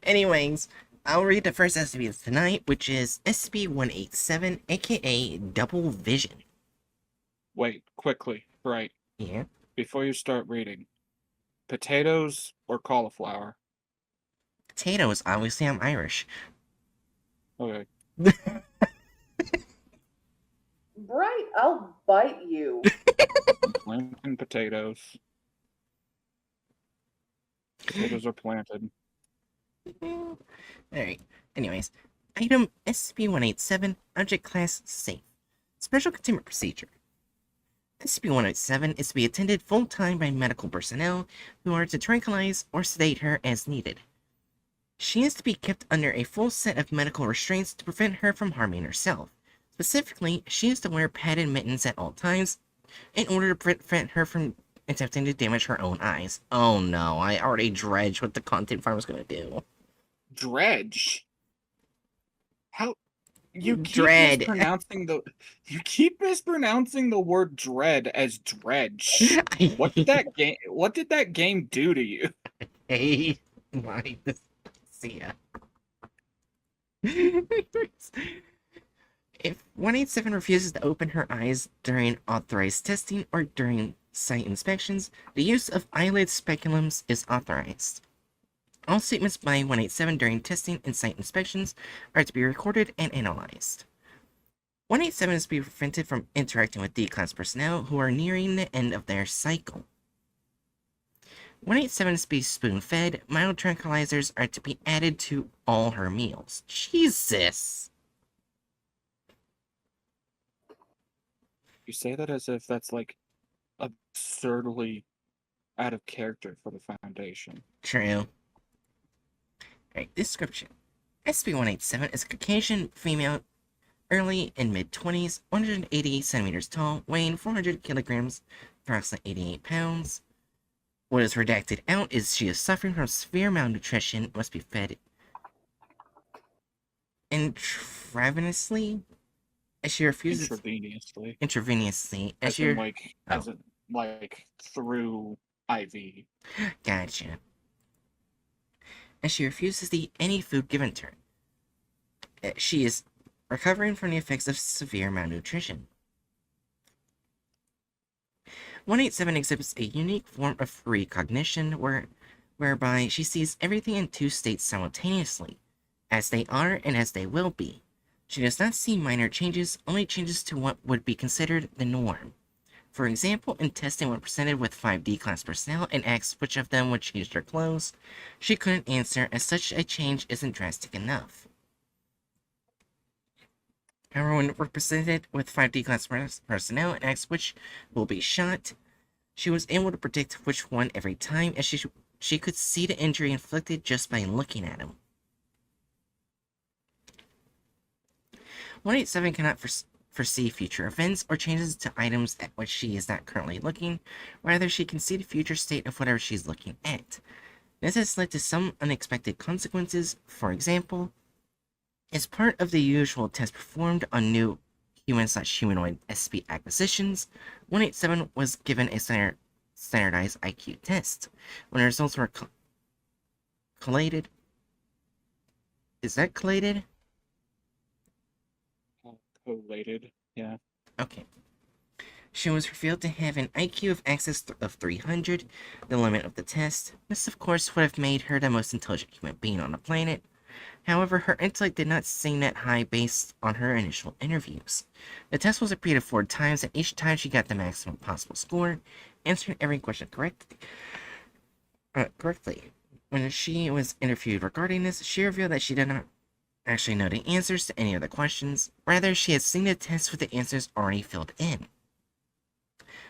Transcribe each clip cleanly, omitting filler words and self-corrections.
Anyways, I'll read the first SCP tonight, which is SCP-187, aka Double Vision. Wait, quickly, right, Yeah. before you start reading. Potatoes or cauliflower? Potatoes, obviously I'm Irish. Okay. Bright, I'll bite you. Planting potatoes. Potatoes are planted. Alright, anyways. Item SCP-187, Object Class Safe. Special Containment Procedure. SCP-187 is to be attended full-time by medical personnel who are to tranquilize or sedate her as needed. She is to be kept under a full set of medical restraints to prevent her from harming herself. Specifically, she is to wear padded mittens at all times in order to prevent her from attempting to damage her own eyes. Oh no, I already dredged what the content farm was going to do. Dredge? How? You keep Dread. You keep mispronouncing the word dread as dredge. What did that game do to you? Hey, my see ya. If 187 refuses to open her eyes during authorized testing or during site inspections, the use of eyelid speculums is authorized. All statements by 187 during testing and site inspections are to be recorded and analyzed. 187 is to be prevented from interacting with D-Class personnel who are nearing the end of their cycle. 187 is to be spoon-fed. Mild tranquilizers are to be added to all her meals. Jesus! You say that as if that's like absurdly out of character for the Foundation. True. Alright, description. SCP-187 is a Caucasian female, early and mid-20s, 180 centimeters tall, weighing 400 kilograms, approximately 88 pounds. What is redacted out is she is suffering from severe malnutrition, must be fed intravenously, as she refuses intravenously, as she like through IV. Gotcha. As she refuses to eat any food given to her. She is recovering from the effects of severe malnutrition. 187 exhibits a unique form of recognition whereby she sees everything in two states simultaneously, as they are and as they will be. She does not see minor changes, only changes to what would be considered the norm. For example, in testing when presented with 5D class personnel and asked which of them would change their clothes, she couldn't answer as such a change isn't drastic enough. However, when presented with 5D class personnel and asked which will be shot, she was able to predict which one every time, as she could see the injury inflicted just by looking at him. 187 cannot foresee future events or changes to items at which she is not currently looking. Rather, she can see the future state of whatever she's looking at. This has led to some unexpected consequences. For example, as part of the usual test performed on new human/humanoid SCP acquisitions, 187 was given a standardized IQ test. When the results were collated... Is that collated? Collated, yeah. Okay. She was revealed to have an IQ of excess of 300, the limit of the test. This, of course, would have made her the most intelligent human being on the planet. However, her intellect did not seem that high based on her initial interviews. The test was repeated 4 times, and each time she got the maximum possible score, answering every question correctly. When she was interviewed regarding this, she revealed that she did not actually know the answers to any of the questions. Rather, she had seen the test with the answers already filled in.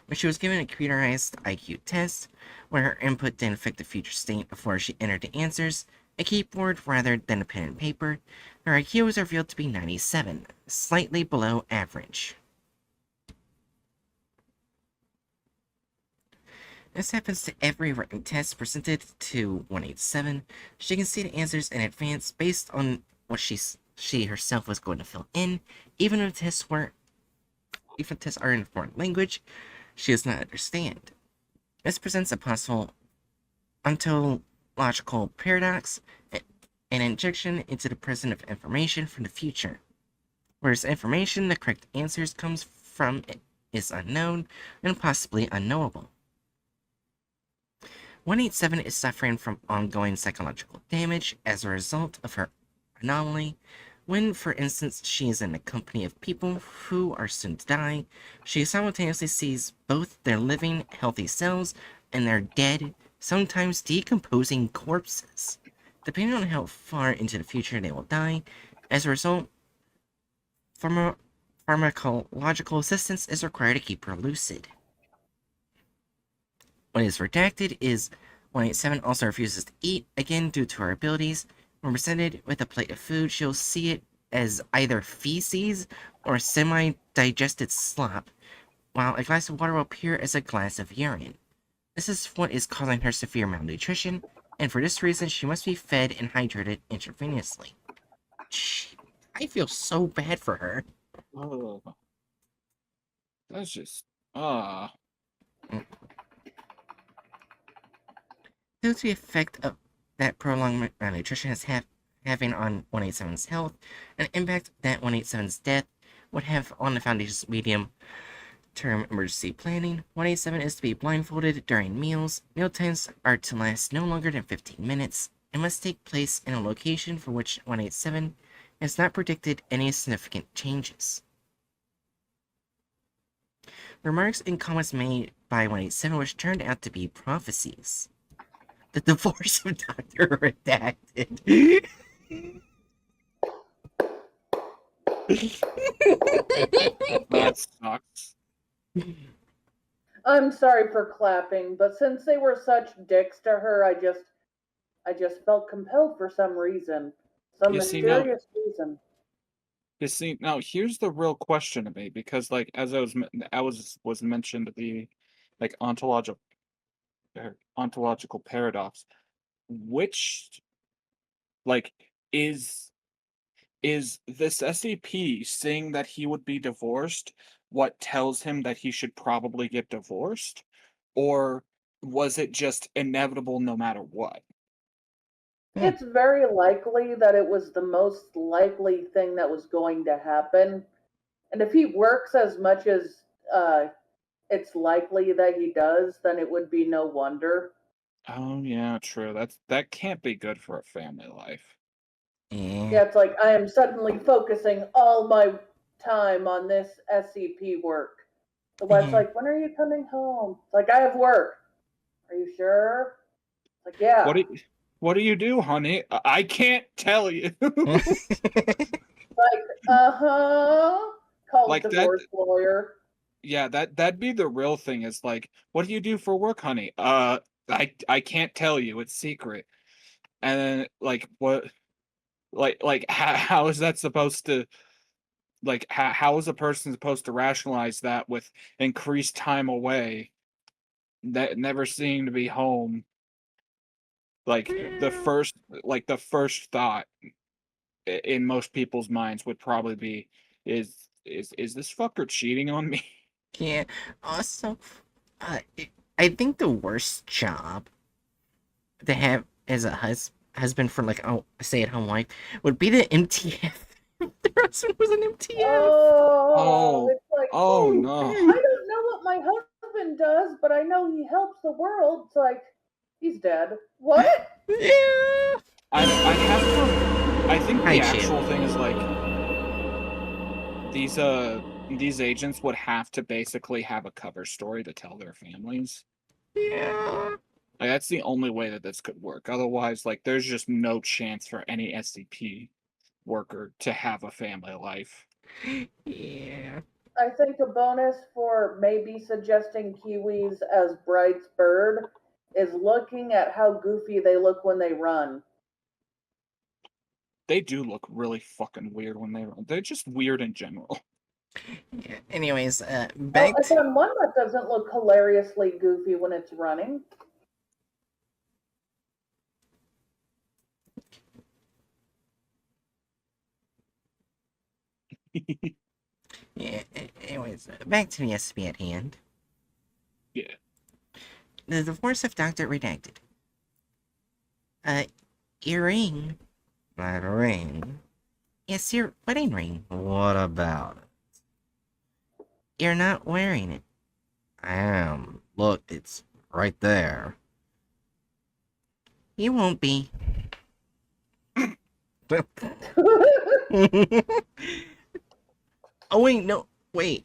When she was given a computerized IQ test, where her input didn't affect the future state before she entered the answers, a keyboard rather than a pen and paper, her IQ was revealed to be 97, slightly below average. This happens to every written test presented to 187. She can see the answers in advance based on what she herself was going to fill in, even if tests are in a foreign language she does not understand. This presents a possible ontological paradox. an injection into the present of information from the future. Whereas information the correct answers comes from is unknown and possibly unknowable. 187 is suffering from ongoing psychological damage as a result of her anomaly. When, for instance, she is in the company of people who are soon to die, she simultaneously sees both their living, healthy selves and their dead, sometimes decomposing corpses. Depending on how far into the future they will die, as a result, pharmacological assistance is required to keep her lucid. What is redacted is 187 also refuses to eat, again due to her abilities. When presented with a plate of food, she'll see it as either feces or semi-digested slop, while a glass of water will appear as a glass of urine. This is what is causing her severe malnutrition, and for this reason she must be fed and hydrated intravenously. I feel so bad for her. Oh, that's just Due to the effect of that prolonged malnutrition is having on 187's health, an impact that 187's death would have on the Foundation's medium-term emergency planning. 187 is to be blindfolded during meals. Mealtimes are to last no longer than 15 minutes and must take place in a location for which 187 has not predicted any significant changes. Remarks and comments made by 187 which turned out to be prophecies. The divorce of Dr. Redacted. that sucks. I'm sorry for clapping, but since they were such dicks to her, I just felt compelled for some reason. Some You see, now- mysterious reason. You see, now here's the real question to me, because like as was mentioned, the like ontological paradox, which like is this SCP saying that he would be divorced what tells him that he should probably get divorced, or was it just inevitable no matter what? It's very likely that it was the most likely thing that was going to happen. And if he works as much as it's likely that he does, then it would be no wonder. Oh yeah, true. That can't be good for a family life. Yeah, it's like I am suddenly focusing all my time on this SCP work. The wife's like, "When are you coming home?" It's like, "I have work." "Are you sure?" It's like, "Yeah." What do you do, honey? I can't tell you. Like, call Like a that- divorce lawyer. Yeah, that'd be the real thing. Is like, what do you do for work, honey? I can't tell you. It's secret. And then like what? Like how is that supposed to? Like how is a person supposed to rationalize that with increased time away, that never seeming to be home? Like the first thought in most people's minds would probably be, is this fucker cheating on me? Yeah. Also, I think the worst job to have as a husband for like a stay-at-home wife would be the MTF. The husband was an MTF. Oh, it's like, Oh no. I don't know what my husband does, but I know he helps the world. It's like, he's dead. What? Yeah. I have to. I think the Hi, actual Chip. thing is like these agents would have to basically have a cover story to tell their families. Yeah. Like, that's the only way that this could work. Otherwise, like there's just no chance for any SCP worker to have a family life. Yeah. I think a bonus for maybe suggesting kiwis as Bright's bird is looking at how goofy they look when they run. They do look really fucking weird when they run. They're just weird in general. Yeah. Anyways, Well, back I to found one that doesn't look hilariously goofy when it's running. yeah. Anyways, back to the SCP at hand. Yeah. The divorce of Dr. Redacted. Earring That ring. It's your wedding ring. What about it? You're not wearing it. I am. Look, it's right there. You won't be. Oh, wait, no. Wait.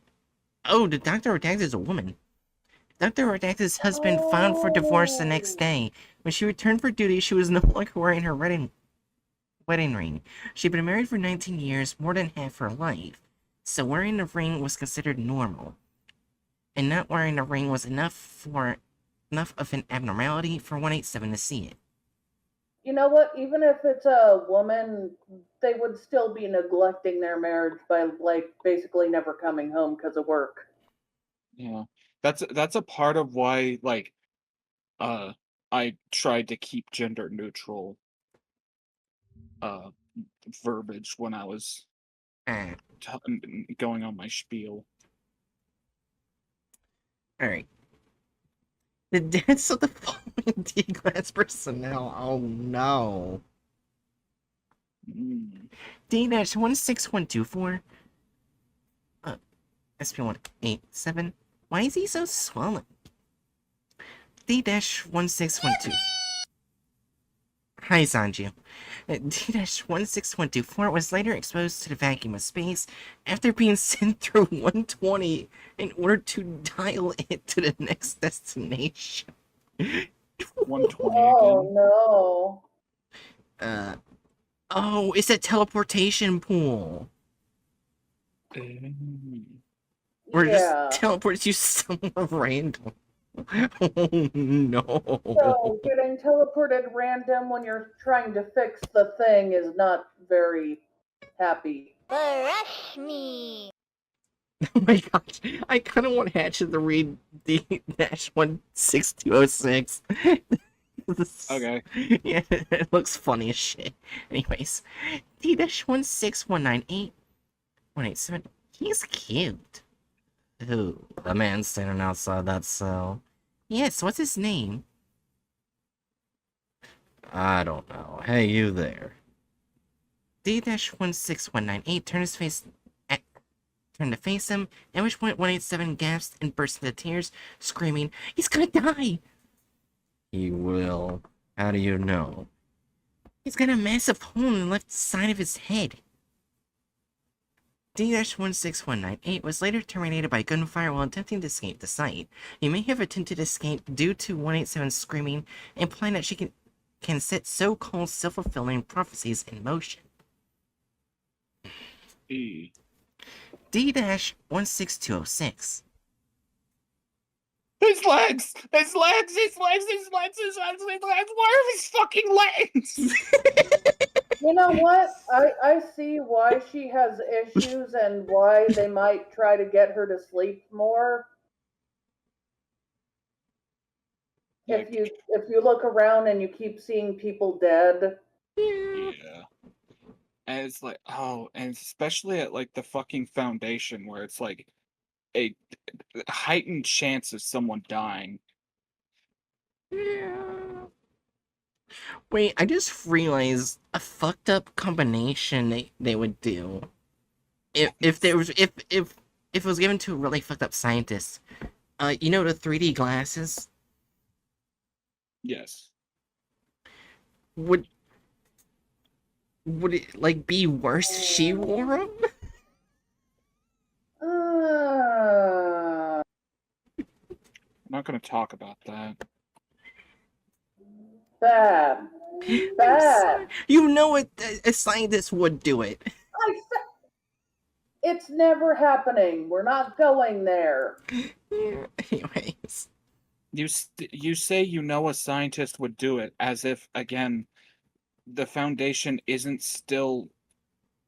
Oh, the Dr. Redacted is a woman. Dr. Redacted's husband filed for divorce the next day. When she returned for duty, she was no longer wearing her wedding ring. She'd been married for 19 years, more than half her life. So wearing the ring was considered normal. And not wearing the ring was enough of an abnormality for 187 to see it. You know what? Even if it's a woman, they would still be neglecting their marriage by like basically never coming home because of work. Yeah. That's a part of why like I tried to keep gender neutral verbiage when I was Ah, going on my spiel. alright. The deaths of the following D-class personnel. Oh no. Mm. D-16124. SP187. Why is he so swollen? D-16124. Hi, Sanju. D-16124 was later exposed to the vacuum of space after being sent through 120 in order to dial it to the next destination. 120 Oh again. no. Oh, it's a teleportation pool. Or Yeah. just teleports you somewhere random. Oh no. So getting teleported random when you're trying to fix the thing is not very happy. Brush me. Oh my gosh. I kind of want Hatchet to read D-16206. Okay. Yeah, it looks funny as shit. Anyways, D-16198. 187. He's cute. Who? The man standing outside that cell. Yes, what's his name? I don't know. Hey, you there. D-16198 turned to face him, at which point 187 gasped and burst into tears, screaming, "He's gonna die!" He will. How do you know? He's got a massive hole in the left side of his head. D-16198 was later terminated by gunfire while attempting to escape the site. He may have attempted escape due to 187's screaming, implying that she can set so-called self-fulfilling prophecies in motion. D-16206. His legs! His legs! His legs! His legs! His legs! His legs! Where are his fucking legs? You know what? I see why she has issues and why they might try to get her to sleep more. Like, If you look around and you keep seeing people dead. yeah. And it's like, oh, and especially at like the fucking foundation where it's like a heightened chance of someone dying. Yeah. Wait, I just realized a fucked up combination they would do. If there was if it was given to a really fucked up scientist. You know the 3D glasses? Yes. Would it like be worse if she wore them? I'm not gonna talk about that. Bad. Bad. You know what? A scientist would do it. I said it's never happening. We're not going there. Yeah. Anyways, You say you know a scientist would do it, as if again, the Foundation isn't still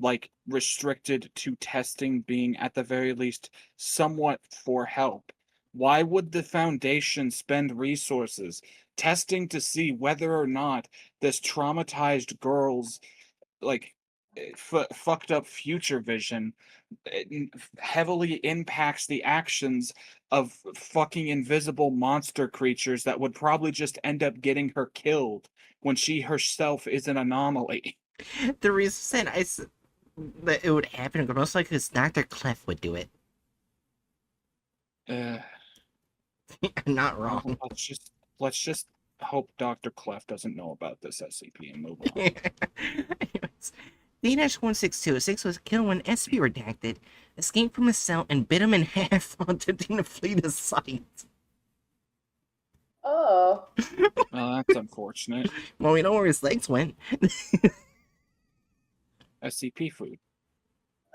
like restricted to testing being at the very least somewhat for help. Why would the Foundation spend resources testing to see whether or not this traumatized girl's like fucked up future vision heavily impacts the actions of fucking invisible monster creatures that would probably just end up getting her killed when she herself is an anomaly? The reason that it would happen most likely is Dr. Clef would do it. Uh, I'm not wrong. let's just hope Dr. Clef doesn't know about this SCP and move on. Anyways, D-1626 was killed when SCP Redacted escaped from his cell and bit him in half while attempting to flee the site. Oh. Well, that's unfortunate. Well, we know where his legs went. SCP food.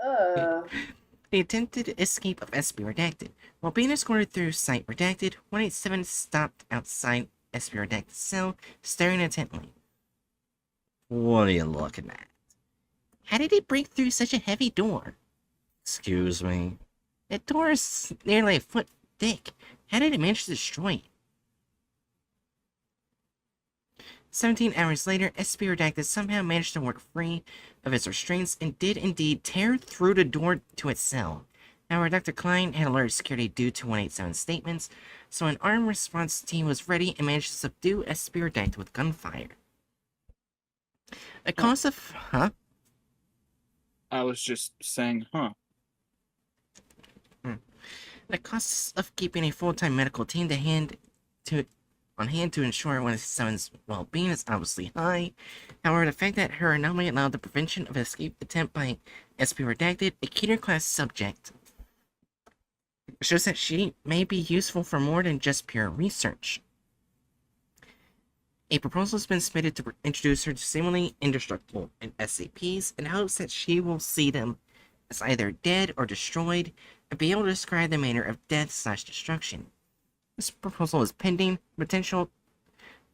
The attempted escape of SCP Redacted. While being escorted through Site Redacted, 187 stopped outside SCP Redacted's cell, staring intently. What are you looking at? How did he break through such a heavy door? Excuse me. That door is nearly a foot thick. How did he manage to destroy it? 17 hours later, SCP Redacted somehow managed to work free of its restraints and did indeed tear through the door to its cell. However, Dr. Klein had alerted security due to 187's statements, so an armed response team was ready and managed to subdue SCP Redacted with gunfire. The cost of... Huh? I was just saying, huh. The costs of keeping a full-time medical team on hand to ensure 187's well-being is obviously high. However, the fact that her anomaly allowed the prevention of an escape attempt by SCP Redacted, a Keter-class subject, shows that she may be useful for more than just pure research. A proposal has been submitted to introduce her to seemingly indestructible SCPs in hopes that she will see them as either dead or destroyed and be able to describe the manner of death/destruction. This proposal is pending. Potential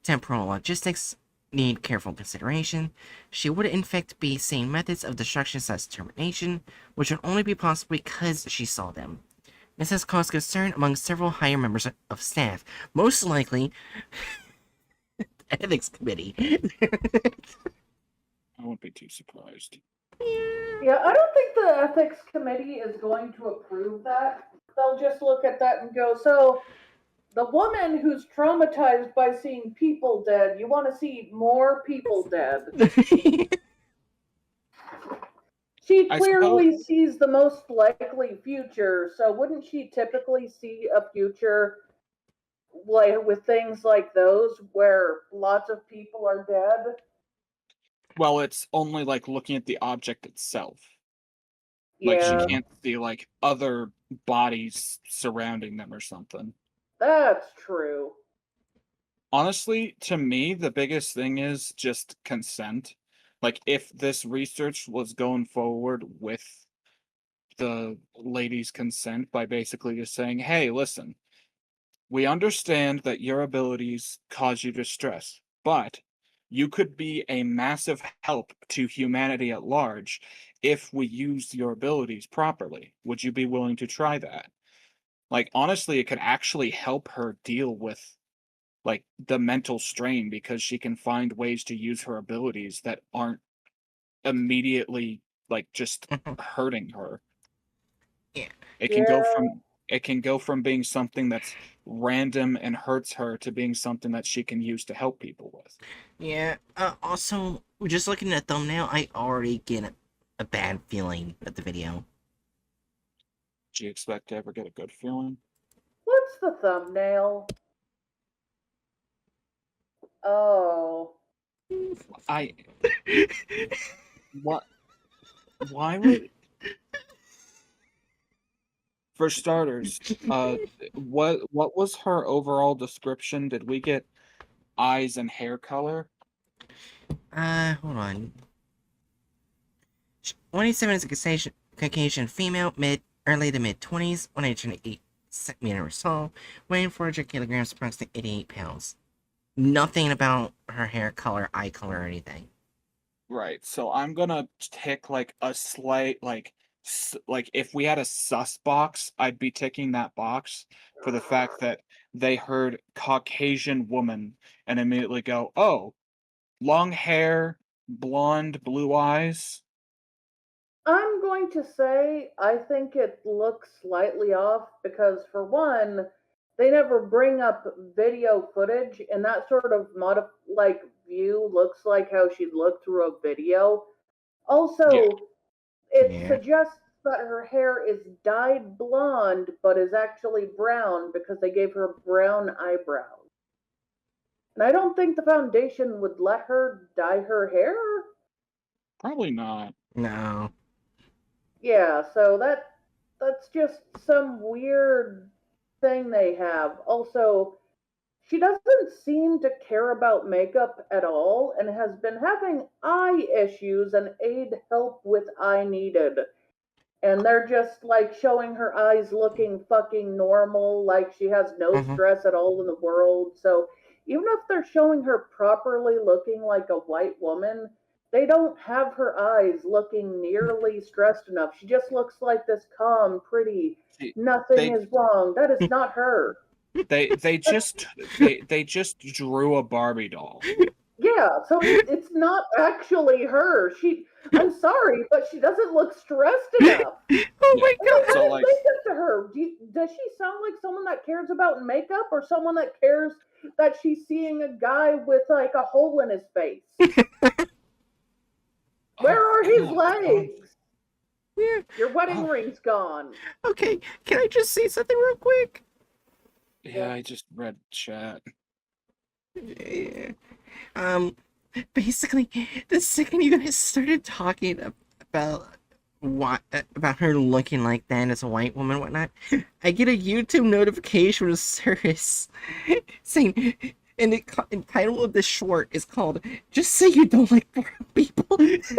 temporal logistics need careful consideration. She would in fact be seeing methods of destruction/termination, which would only be possible because she saw them. This has caused concern among several higher members of staff, most likely the ethics committee. I won't be too surprised. Yeah, I don't think the ethics committee is going to approve that. They'll just look at that and go, so the woman who's traumatized by seeing people dead, you want to see more people dead. She clearly sees the most likely future, so wouldn't she typically see a future like with things like those where lots of people are dead? Well, it's only like looking at the object itself. Yeah. Like she can't see like other bodies surrounding them or something. That's true. Honestly, to me, the biggest thing is just consent. Like, if this research was going forward with the lady's consent by basically just saying, hey, listen, we understand that your abilities cause you distress, but you could be a massive help to humanity at large if we used your abilities properly. Would you be willing to try that? Like, honestly, it could actually help her deal with like the mental strain because she can find ways to use her abilities that aren't immediately like just hurting her. Yeah. It can go from being something that's random and hurts her to being something that she can use to help people with. Yeah, also, just looking at the thumbnail, I already get a bad feeling at the video. Do you expect to ever get a good feeling? What's the thumbnail? Oh. What? Why would... For starters, what was her overall description? Did we get eyes and hair color? Hold on. 187 is a Caucasian female, early to mid-20s, 108 centimeters tall, weighing 400 kilograms, approximately 88 pounds. Nothing about her hair color, eye color, or anything. Right. So I'm gonna tick like a slight like if we had a sus box, I'd be ticking that box for the fact that they heard Caucasian woman and immediately go, "Oh, long hair, blonde, blue eyes." I'm going to say I think it looks slightly off because, for one, they never bring up video footage, and that sort of view looks like how she'd look through a video. Yeah. Also, it Yeah. suggests that her hair is dyed blonde, but is actually brown because they gave her brown eyebrows. And I don't think the Foundation would let her dye her hair. Probably not. No. Yeah, so that's just some weird thing they have. Also, she doesn't seem to care about makeup at all and has been having eye issues and aid help with eye needed. And they're just like showing her eyes looking fucking normal, like she has no stress at all in the world. So even if they're showing her properly looking like a white woman, they don't have her eyes looking nearly stressed enough. She just looks like this calm, pretty, nothing is wrong. That is not her. They just drew a Barbie doll. Yeah, so it's not actually her. I'm sorry, but she doesn't look stressed enough. Oh my god! How So, did like- they get to her? Does she sound like someone that cares about makeup, or someone that cares that she's seeing a guy with like a hole in his face? Where are his legs? Yeah. Your wedding ring's gone. Okay, can I just say something real quick? Yeah, I just read chat. Yeah. Basically, the second you guys started talking about about her looking like that as a white woman and whatnot, I get a YouTube notification from Cirrus saying, and the title of this short is called "Just Say You Don't Like Brown People." That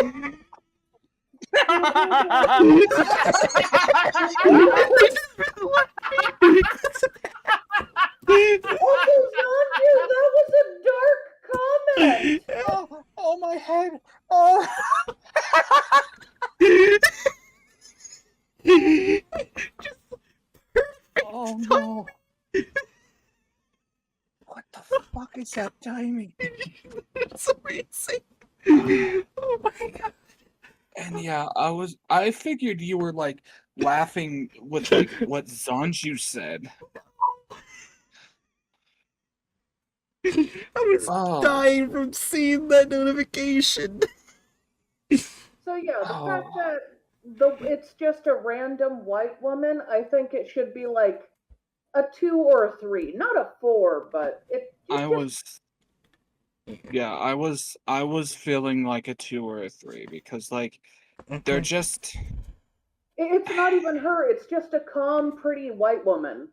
was a dark comment. Oh my head! Oh. Oh no! What the fuck is that timing? It's amazing. Oh my god. And yeah, I figured you were like laughing with like what Zanju said. I was dying from seeing that notification. So yeah, the fact that it's just a random white woman, I think it should be like a 2 or a 3, not a 4, but I was feeling like a 2 or a 3 because like they're just it's not even her, it's just a calm, pretty white woman.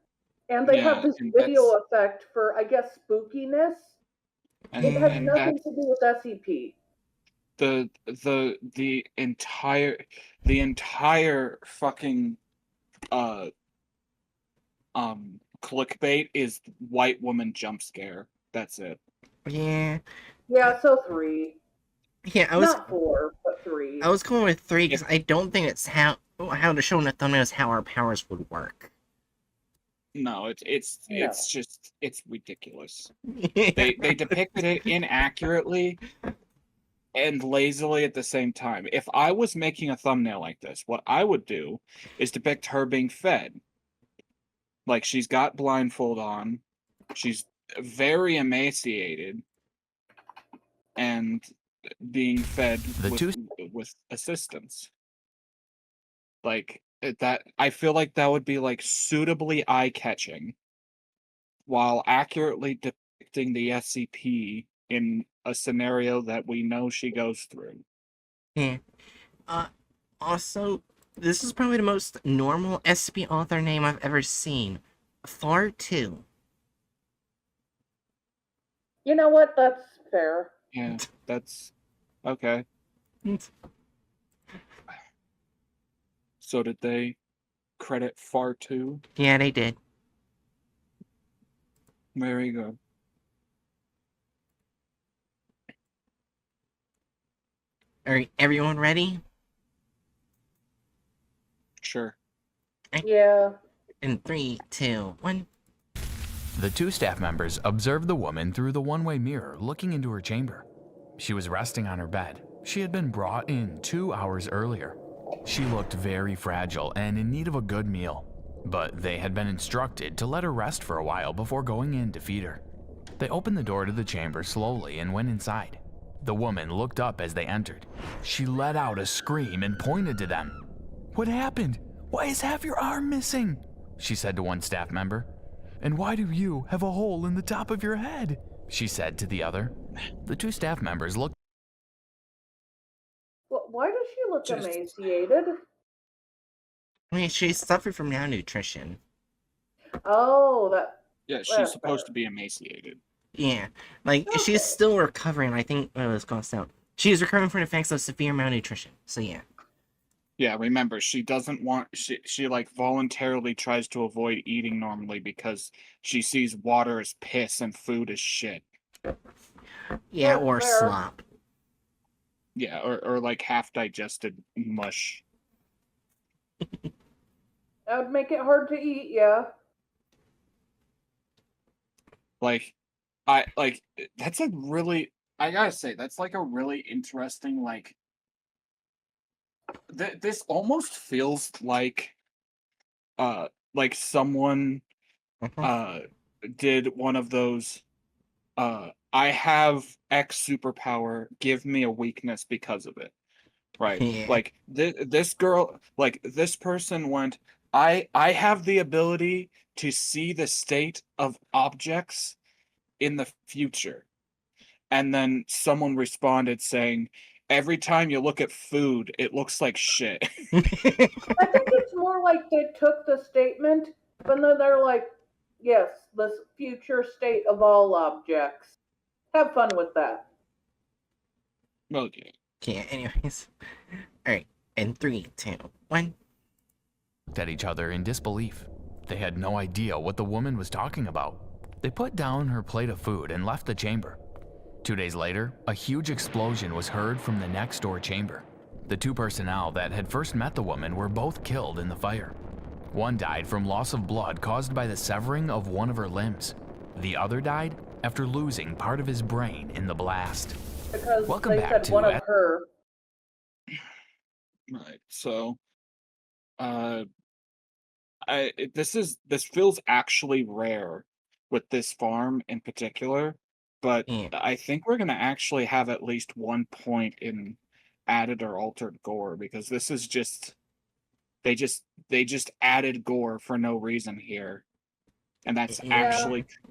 And they have this and video effect for, I guess, spookiness. It has and nothing to do with SCP. the entire fucking clickbait is white woman jump scare. That's it. Yeah. Yeah, so 3. Yeah, I was not 4, but 3. I was going with 3 because I don't think it's how to show in the thumbnail is how our powers would work. No, it's just it's ridiculous. They depicted it inaccurately and lazily at the same time. If I was making a thumbnail like this, what I would do is depict her being fed. Like she's got blindfold on, she's very emaciated, and being fed with assistance. Like that, I feel like that would be like suitably eye-catching, while accurately depicting the SCP in a scenario that we know she goes through. Yeah. Also, this is probably the most normal SCP author name I've ever seen. Far 2. You know what? That's fair. Yeah, that's okay. So did they credit Far 2? Yeah, they did. Very good. Alright, everyone ready? Sure. Yeah. In 3, 2, 1. The 2 staff members observed the woman through the one-way mirror looking into her chamber. She was resting on her bed. She had been brought in 2 hours earlier. She looked very fragile and in need of a good meal. but they had been instructed to let her rest for a while before going in to feed her. They opened the door to the chamber slowly and went inside. The woman looked up as they entered. She let out a scream and pointed to them. "What happened? Why is half your arm missing?" she said to one staff member. "And why do you have a hole in the top of your head?" she said to the other. The two staff members looked. Why does she look Just- emaciated? I mean, she suffered from malnutrition. Oh, that. Yeah, That's she's supposed better. to be emaciated. Yeah, like Okay. she's still recovering. I think it was crossed out. She is recovering from the effects of severe malnutrition. So yeah. Yeah, remember, she doesn't want she like voluntarily tries to avoid eating normally because she sees water as piss and food as shit. Yeah, That's or fair. slop. Yeah, or like half digested mush. That would make it hard to eat, yeah. Like that's a really, I gotta say, that's like a really interesting, like this almost feels like someone Mhm. did one of those I have X superpower, give me a weakness because of it. Right. Yeah. Like this girl, like this person went, I have the ability to see the state of objects in the future. And then someone responded saying, every time you look at food, it looks like shit. I think it's more like they took the statement, but then they're like, yes, the future state of all objects. Have fun with that. Okay. Okay, anyways. Alright, in 3, 2, 1. At each other in disbelief. They had no idea what the woman was talking about. They put down her plate of food and left the chamber. 2 days later, a huge explosion was heard from the next door chamber. The two personnel that had first met the woman were both killed in the fire. One died from loss of blood caused by the severing of one of her limbs. The other died after losing part of his brain in the blast. Because Welcome they back said to one of it. her. Right. So this feels actually rare with this farm in particular, but Yeah. I think we're gonna actually have at least 1 point in added or altered gore, because this is just they just added gore for no reason here. And that's Yeah.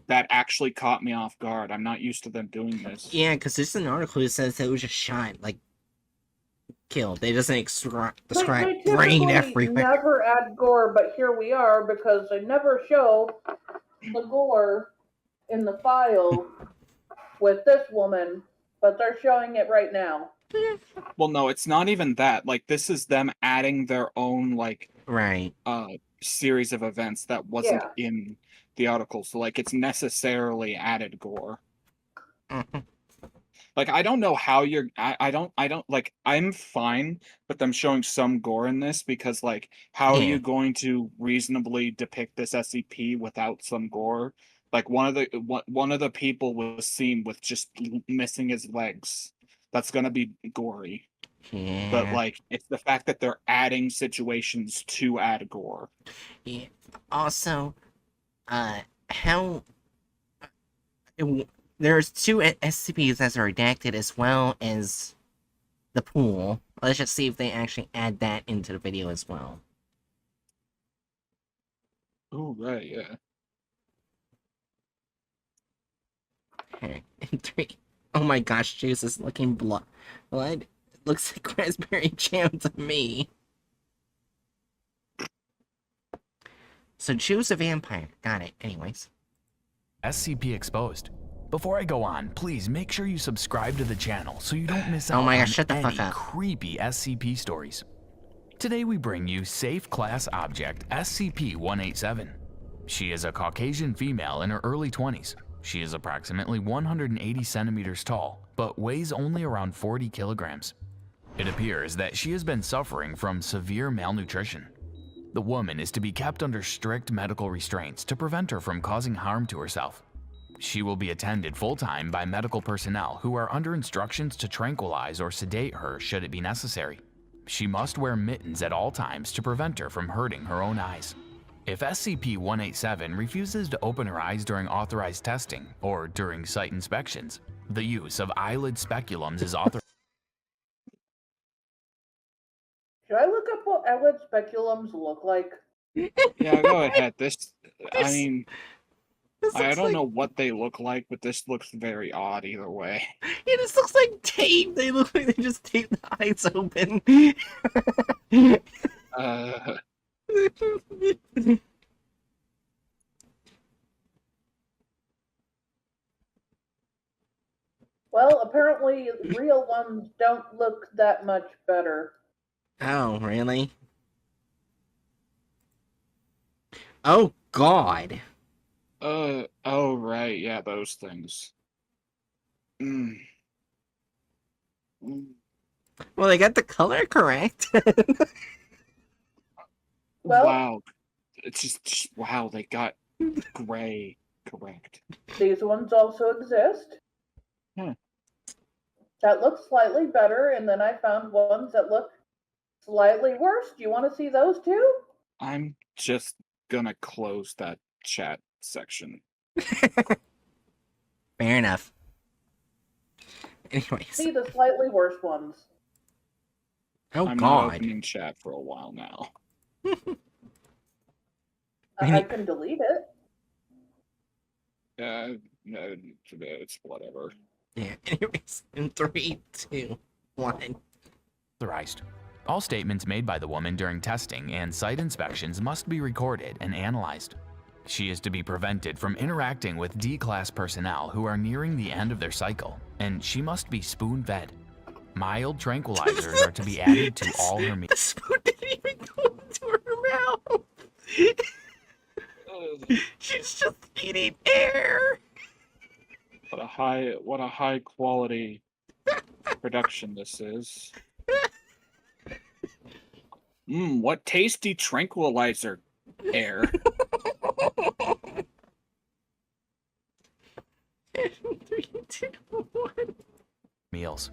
that actually caught me off guard. I'm not used to them doing this. Yeah, because there's an article that says that it was just shot, like, killed. It doesn't describe They brain typically everywhere. never add gore, but here we are because they never show the gore in the file with this woman, but they're showing it right now. Well, no, it's not even that. Like, this is them adding their own like Right. series of events that wasn't Yeah. in the article. So like it's necessarily added gore. Mhm. Like I don't know how you're I don't like, I'm fine with them showing some gore in this, because like how are Yeah. you going to reasonably depict this SCP without some gore? Like one of the people was seen with just missing his legs. That's gonna be gory. Yeah. But like it's the fact that they're adding situations to add gore. Yeah. Also, how there's 2 SCPs as are redacted, as well as the pool. Let's just see if they actually add that into the video as well. Oh right, yeah. Okay, in 3. Oh my gosh, juice is looking blood. It looks like raspberry jam to me. So choose a vampire. Got it. Anyways. SCP Exposed. Before I go on, please make sure you subscribe to the channel so you don't miss out Oh my on gosh, shut the any fuck up. creepy SCP stories. Today we bring you Safe Class Object SCP-187. She is a Caucasian female in her early 20s. She is approximately 180 centimeters tall, but weighs only around 40 kilograms. It appears that she has been suffering from severe malnutrition. The woman is to be kept under strict medical restraints to prevent her from causing harm to herself. She will be attended full-time by medical personnel who are under instructions to tranquilize or sedate her should it be necessary. She must wear mittens at all times to prevent her from hurting her own eyes. If SCP-187 refuses to open her eyes during authorized testing or during site inspections, the use of eyelid speculums is authorized. Should I look up what eyelid speculums look like? Yeah, go ahead. I This- mean, This I looks don't like, know what they look like, but this looks very odd either way. Yeah, this looks like tape. They look like they just taped the eyes open. Uh, Well, apparently real ones don't look that much better. Oh, really? Oh, God. oh, right, yeah, those things. Mm. Mm. Well, they got the color correct. Well- Wow. It's just, wow, they got gray correct. These ones also exist. Hmm. That look slightly better, and then I found ones that look slightly worse. Do you want to see those too? I'm just gonna close that chat section. Fair enough. Anyways. See the slightly worse ones. Oh, I'm not God. opening chat for a while now. I can delete it. No, it's whatever. Yeah, anyways. In 3, 2, 1. All statements made by the woman during testing and site inspections must be recorded and analyzed. She is to be prevented from interacting with D-class personnel who are nearing the end of their cycle, and she must be spoon-fed. Mild tranquilizers are to be added to all her meals. The spoon didn't even go into her mouth. She's just eating air. What a high quality production this is. What tasty tranquilizer air. 3, 2, 1. Meals.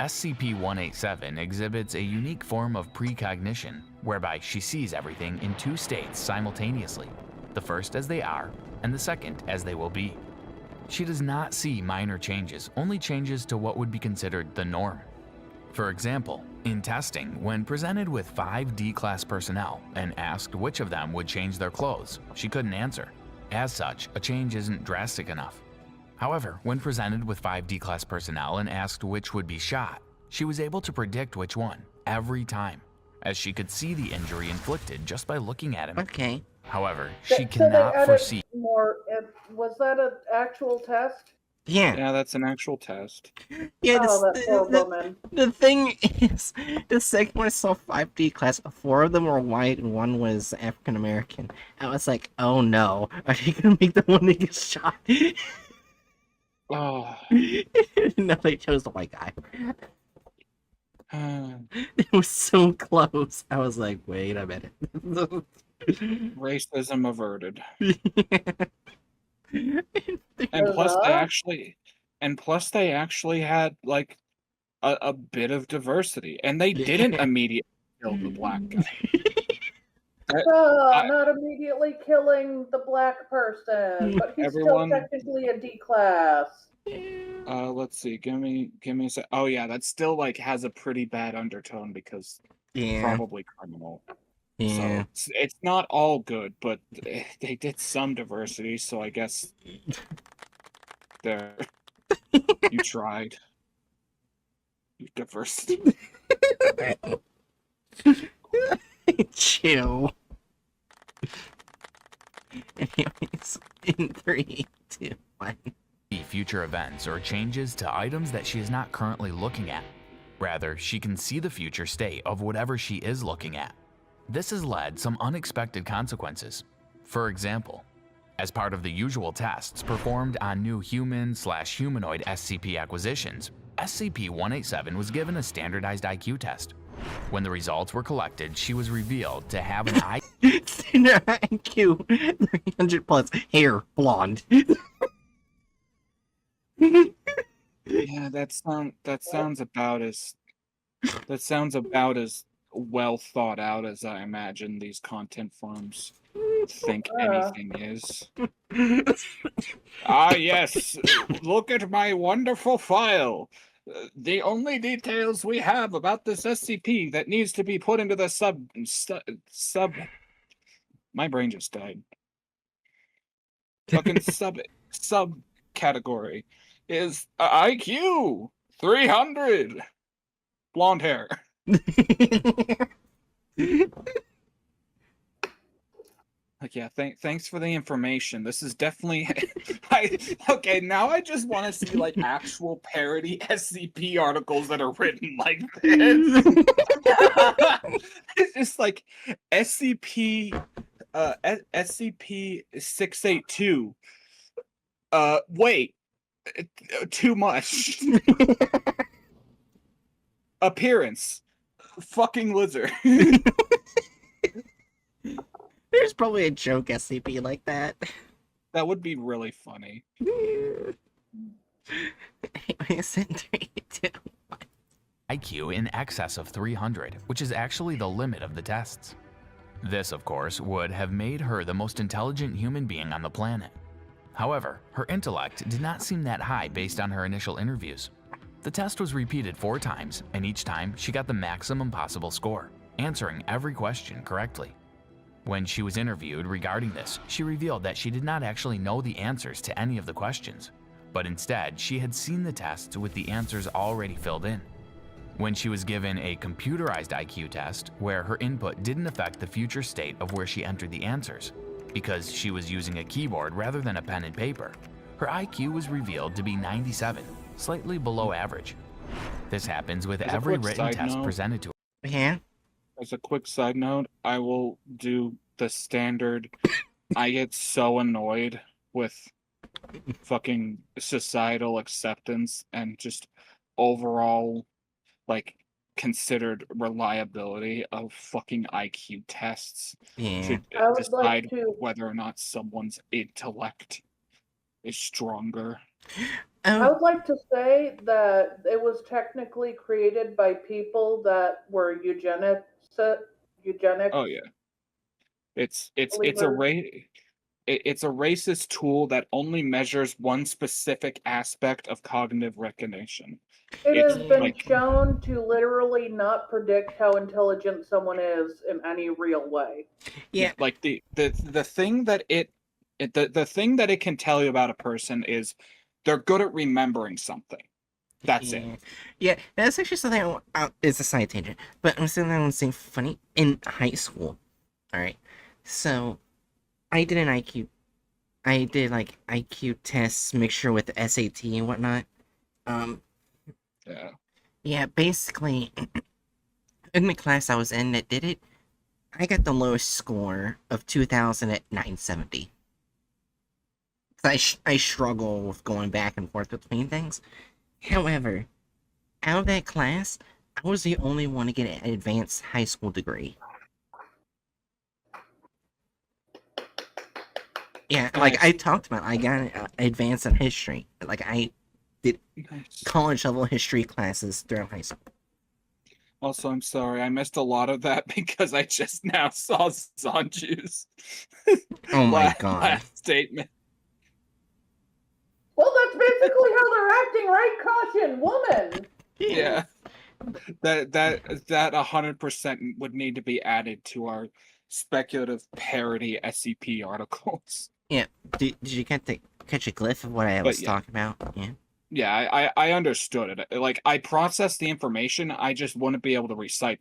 SCP-187 exhibits a unique form of precognition, whereby she sees everything in 2 states simultaneously, the first as they are, and the second as they will be. She does not see minor changes, only changes to what would be considered the norm. For example, in testing, when presented with 5 D-class personnel and asked which of them would change their clothes, she couldn't answer. As such, a change isn't drastic enough. However, when presented with 5 D-class personnel and asked which would be shot, she was able to predict which one, every time, as she could see the injury inflicted just by looking at him. Okay. However, So she they cannot added foresee. more. Was that an actual test? Yeah. Yeah, that's an actual test. Yeah, Oh, that poor the, woman. the thing is, the second one I saw 5D class, 4 of them were white and 1 was African American. I was like, oh no, are you gonna make the one that gets shot? Oh. No, they chose the white guy. uh, It was so close. I was like, wait a minute. Racism averted. And And plus Huzzah. they actually had like a bit of diversity. And they didn't Yeah. immediately kill the black guy. Not immediately killing the black person, but he's Everyone- still technically a D class. Let's see, give me a sec. Oh yeah, that still like has a pretty bad undertone because Yeah, probably criminal. yeah. So it's not all good, but they did some diversity, so I guess there you tried. You diversity. Chill. Anyways, in 3, 2, 1. Future events or changes to items that she is not currently looking at. Rather, she can see the future state of whatever she is looking at. This has led some unexpected consequences. For example, as part of the usual tests performed on new human/humanoid SCP acquisitions, SCP-187 was given a standardized IQ test. When the results were collected, she was revealed to have an IQ Standard IQ 300 plus, hair blonde. Yeah, that sounds about as well thought out as I imagine these content farms. think anything is. Ah, yes. Look at my wonderful file. The only details we have about this SCP that needs to be put into the sub. My brain just died. Fucking sub category is IQ 300. Blonde hair. Like, yeah, thanks for the information. This is definitely okay, now I just want to see like actual parody SCP articles that are written like this. It's just like SCP SCP-682. Wait. Too much. Appearance. Fucking lizard. There's probably a joke SCP like that. That would be really funny. IQ in excess of 300, which is actually the limit of the tests. This, of course, would have made her the most intelligent human being on the planet. However, her intellect did not seem that high based on her initial interviews. The test was repeated 4 times, and each time she got the maximum possible score, answering every question correctly. When she was interviewed regarding this, she revealed that she did not actually know the answers to any of the questions, but instead she had seen the tests with the answers already filled in. When she was given a computerized IQ test, where her input didn't affect the future state of where she entered the answers, because she was using a keyboard rather than a pen and paper, her IQ was revealed to be 97, slightly below average. This happens with every written test presented to her. Yeah? As a quick side note, I will do the standard. I get so annoyed with fucking societal acceptance and just overall, like, considered reliability of fucking IQ tests Yeah. to I would decide like to- whether or not someone's intellect is stronger. I would like to say that it was technically created by people that were eugenics. Oh yeah, it's a racist tool that only measures one specific aspect of cognitive recognition. It It's has been like- shown to literally not predict how intelligent someone is in any real way. Yeah. Like the thing that the thing that it can tell you about a person is they're good at remembering something. That's it. Yeah, that's actually something it's a side tangent, but I'm something I want to say funny. In high school, alright, so I did like IQ tests, mixture with the SAT and whatnot. Yeah. Yeah, basically, in the class I was in that did it, I got the lowest score of 2,000 at 970. I struggle with going back and forth between things. However, out of that class, I was the only one to get an advanced high school degree. Yeah, like I talked about, I got advanced in history. Like I did college level history classes throughout high school. Also, I'm sorry, I missed a lot of that because I just now saw Sanju's Oh my god. last statement. Well, that's basically how they're acting, right? Caution, woman! Yeah. That 100% would need to be added to our speculative parody SCP articles. Yeah. Did you catch a glyph of what I was talking about? Yeah. Yeah, I understood it. Like, I processed the information, I just wouldn't be able to recite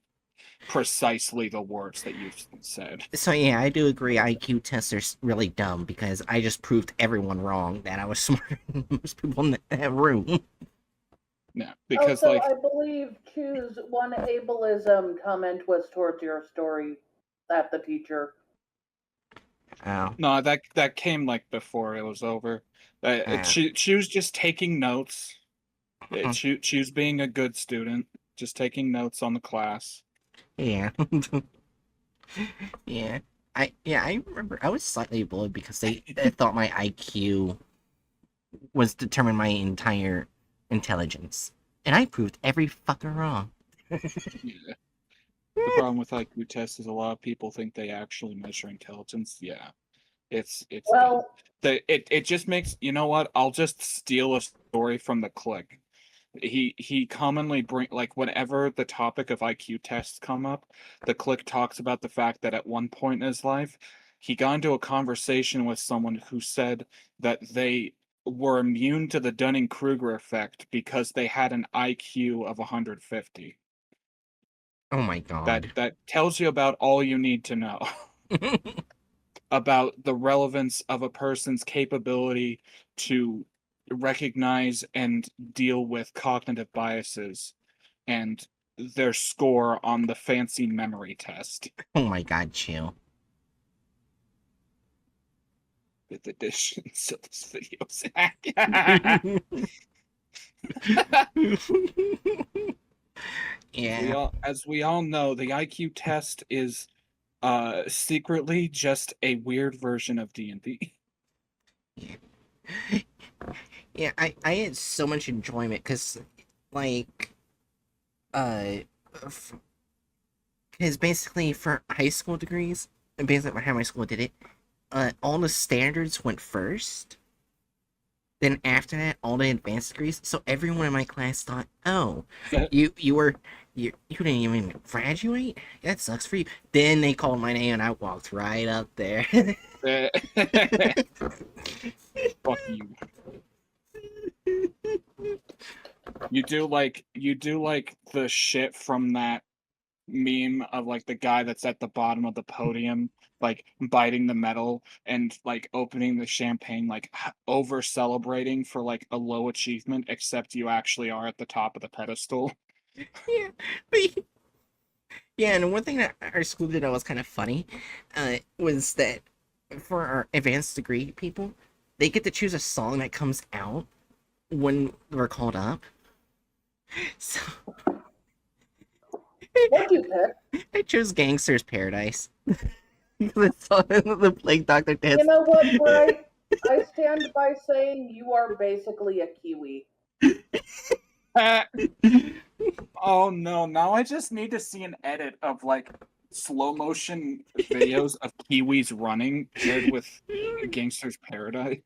precisely the words that you said. So yeah, I do agree IQ tests are really dumb because I just proved everyone wrong that I was smarter than most people in that room. Yeah, because also, like I believe choose one ableism comment was towards your story at the teacher. Oh. no, that came like before it was over. She was just taking notes. She was being a good student, just taking notes on the class. Yeah. Yeah. I remember I was slightly bullied because they thought my IQ was determined my entire intelligence. And I proved every fucker wrong. Yeah. The problem with IQ tests is a lot of people think they actually measure intelligence. Yeah, it's Well, it just makes, you know what? I'll just steal a story from the Click. He commonly bring, like, whenever the topic of IQ tests come up, the Click talks about the fact that at one point in his life, he got into a conversation with someone who said that they were immune to the Dunning-Kruger effect because they had an IQ of 150. Oh my god. That tells you about all you need to know about the relevance of a person's capability to recognize and deal with cognitive biases and their score on the fancy memory test. Oh my god, chill. With additions of this video's Yeah. as we all know, the IQ test is secretly just a weird version of D&D. Yeah, I had so much enjoyment because, like, because basically for high school degrees, and basically how my school did it, all the standards went first. Then after that, all the advanced degrees. So everyone in my class thought, "Oh, you didn't even graduate? That sucks for you." Then they called my name, and I walked right up there. Fuck you. You do like the shit from that meme of like the guy that's at the bottom of the podium, like biting the metal and like opening the champagne, like over celebrating for like a low achievement, except you actually are at the top of the pedestal. Yeah, but yeah, and one thing that our school did that was kind of funny, was that for our advanced degree people, they get to choose a song that comes out when we're called up. So what'd you pick? I chose Gangster's Paradise. The Plague Doctor dance. You know what, Bright? I stand by saying you are basically a Kiwi. Oh no, now I just need to see an edit of like slow motion videos of Kiwis running paired with Gangster's Paradise.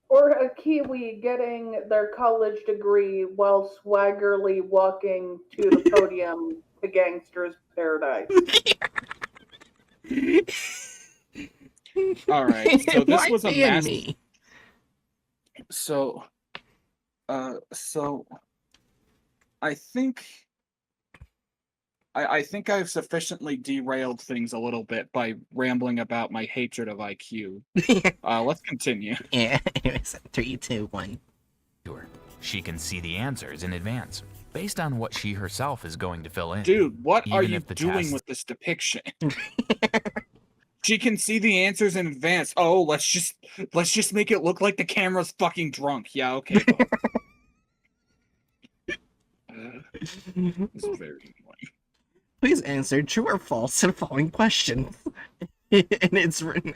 Or a Kiwi getting their college degree while swaggerly walking to the podium to Gangster's Paradise. All right, so this Why was a ban mass. me? So I think I've sufficiently derailed things a little bit by rambling about my hatred of IQ. Let's continue. Yeah, anyways, 3, 2, 1. Sure. She can see the answers in advance, based on what she herself is going to fill in. Dude, what are Even you if the doing test- with this depiction? She can see the answers in advance. Oh, let's just make it look like the camera's fucking drunk. Yeah, okay. It's very annoying. Please answer true or false to the following questions. And it's written.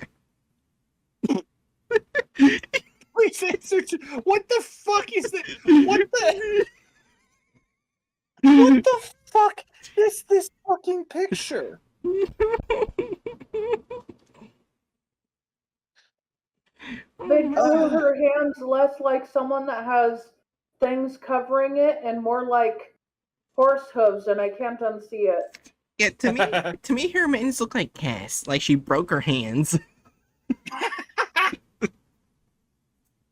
Please answer. What the fuck is that? What the fuck is this fucking picture? They drew her hands less like someone that has things covering it and more like horse hooves, and I can't unsee it. Yeah, to me, her hands look like Cass. Like she broke her hands.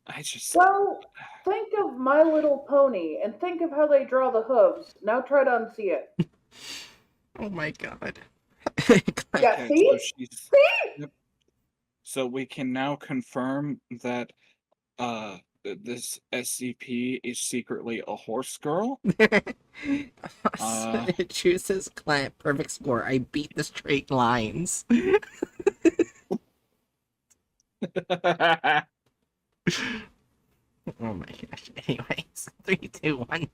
I just. Well, think of My Little Pony and think of how they draw the hooves. Now try to unsee it. Oh my god. Yeah, Okay, see? so she's. Yep. So we can now confirm that this SCP is secretly a horse girl. It chooses clap perfect score. I beat the straight lines. Oh my gosh. Anyways, 3, 2, 1.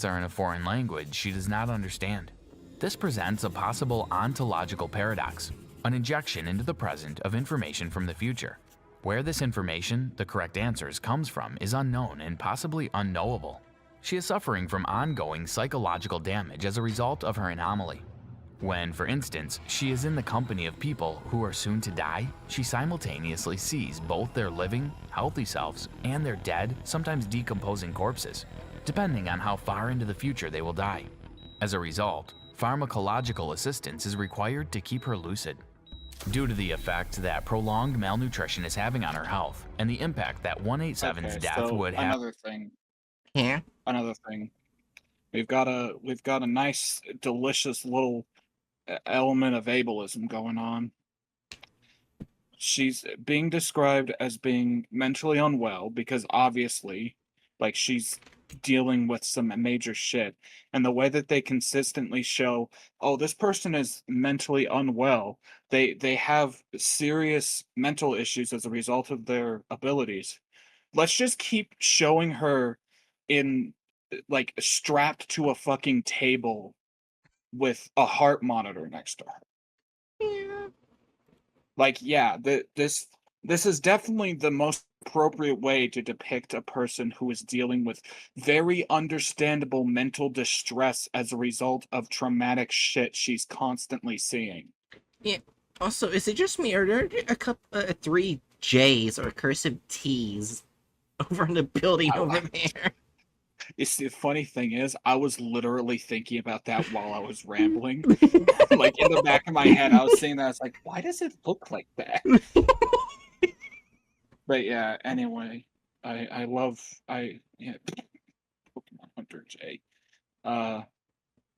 Are in a foreign language she does not understand. This presents a possible ontological paradox, an injection into the present of information from the future. Where this information, the correct answers, comes from is unknown and possibly unknowable. She is suffering from ongoing psychological damage as a result of her anomaly. When, for instance, she is in the company of people who are soon to die, she simultaneously sees both their living, healthy selves and their dead, sometimes decomposing corpses, depending on how far into the future they will die. As a result, pharmacological assistance is required to keep her lucid. Due to the effect that prolonged malnutrition is having on her health, and the impact that 187's death so would have. Yeah. Another thing. We've got a nice, delicious little element of ableism going on. She's being described as being mentally unwell because obviously, like, she's dealing with some major shit. And the way that they consistently show, oh, this person is mentally unwell, they have serious mental issues as a result of their abilities. Let's just keep showing her in, like, strapped to a fucking table with a heart monitor next to her. Yeah. Like, yeah, this is definitely the most appropriate way to depict a person who is dealing with very understandable mental distress as a result of traumatic shit she's constantly seeing. Yeah. Also, is it just me, or are there a couple, 3 J's or cursive T's over in the building over there? It's the funny thing is, I was literally thinking about that while I was rambling. Like, in the back of my head, I was saying that. I was like, why does it look like that? But yeah, anyway, I love Pokemon Hunter J.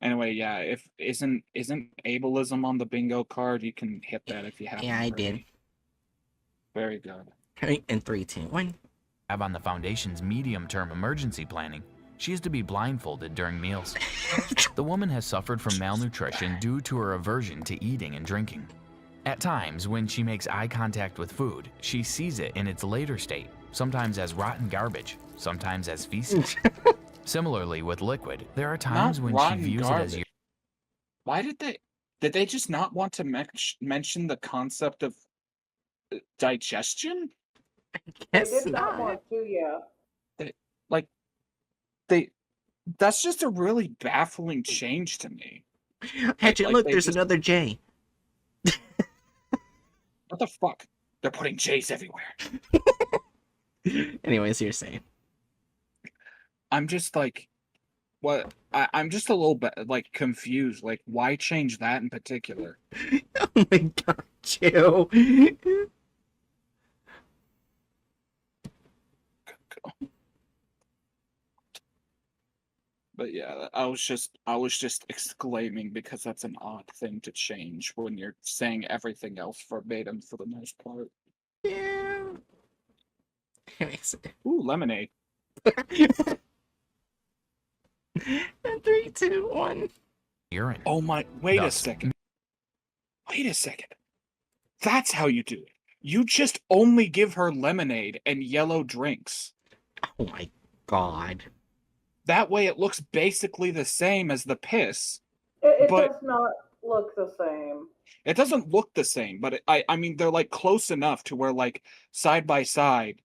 Anyway, yeah, if isn't ableism on the bingo card, you can hit that if you haven't. Yeah, I already. did. Very good. Right, in 3, 2, 1. Have on the Foundation's medium-term emergency planning, she is to be blindfolded during meals. The woman has suffered from malnutrition due to her aversion to eating and drinking. At times, when she makes eye contact with food, she sees it in its later state, sometimes as rotten garbage, sometimes as feces. Similarly with liquid, there are times when she views it as... Why did they just not want to mention the concept of digestion? They did not want to, yeah. That's just a really baffling change to me. Hatchet, look, there's another J. What the fuck? They're putting J's everywhere. Anyways, you're saying. I'm just like, what? I'm just a little bit, like, confused. Like, why change that in particular? Oh my god, Joe. But yeah, I was just exclaiming because that's an odd thing to change when you're saying everything else verbatim for the most part. Yeah. Anyways. Ooh, lemonade. 3, 2, 1. urine. Oh my, wait a second. Wait a second. That's how you do it. You just only give her lemonade and yellow drinks. Oh my god. That way it looks basically the same as the piss. It but does not look the same. It doesn't look the same, but I mean, they're, like, close enough to where, like, side by side,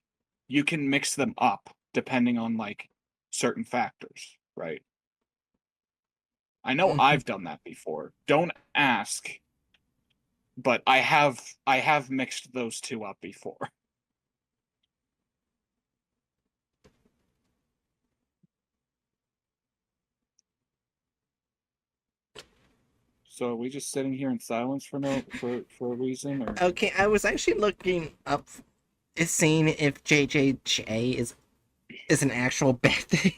you can mix them up depending on, like, certain factors, right? I know I've done that before. Don't ask, but I have mixed those two up before. So are we just sitting here in silence for a reason, or? Okay, I was actually looking up, seeing if JJJ is an actual bad thing.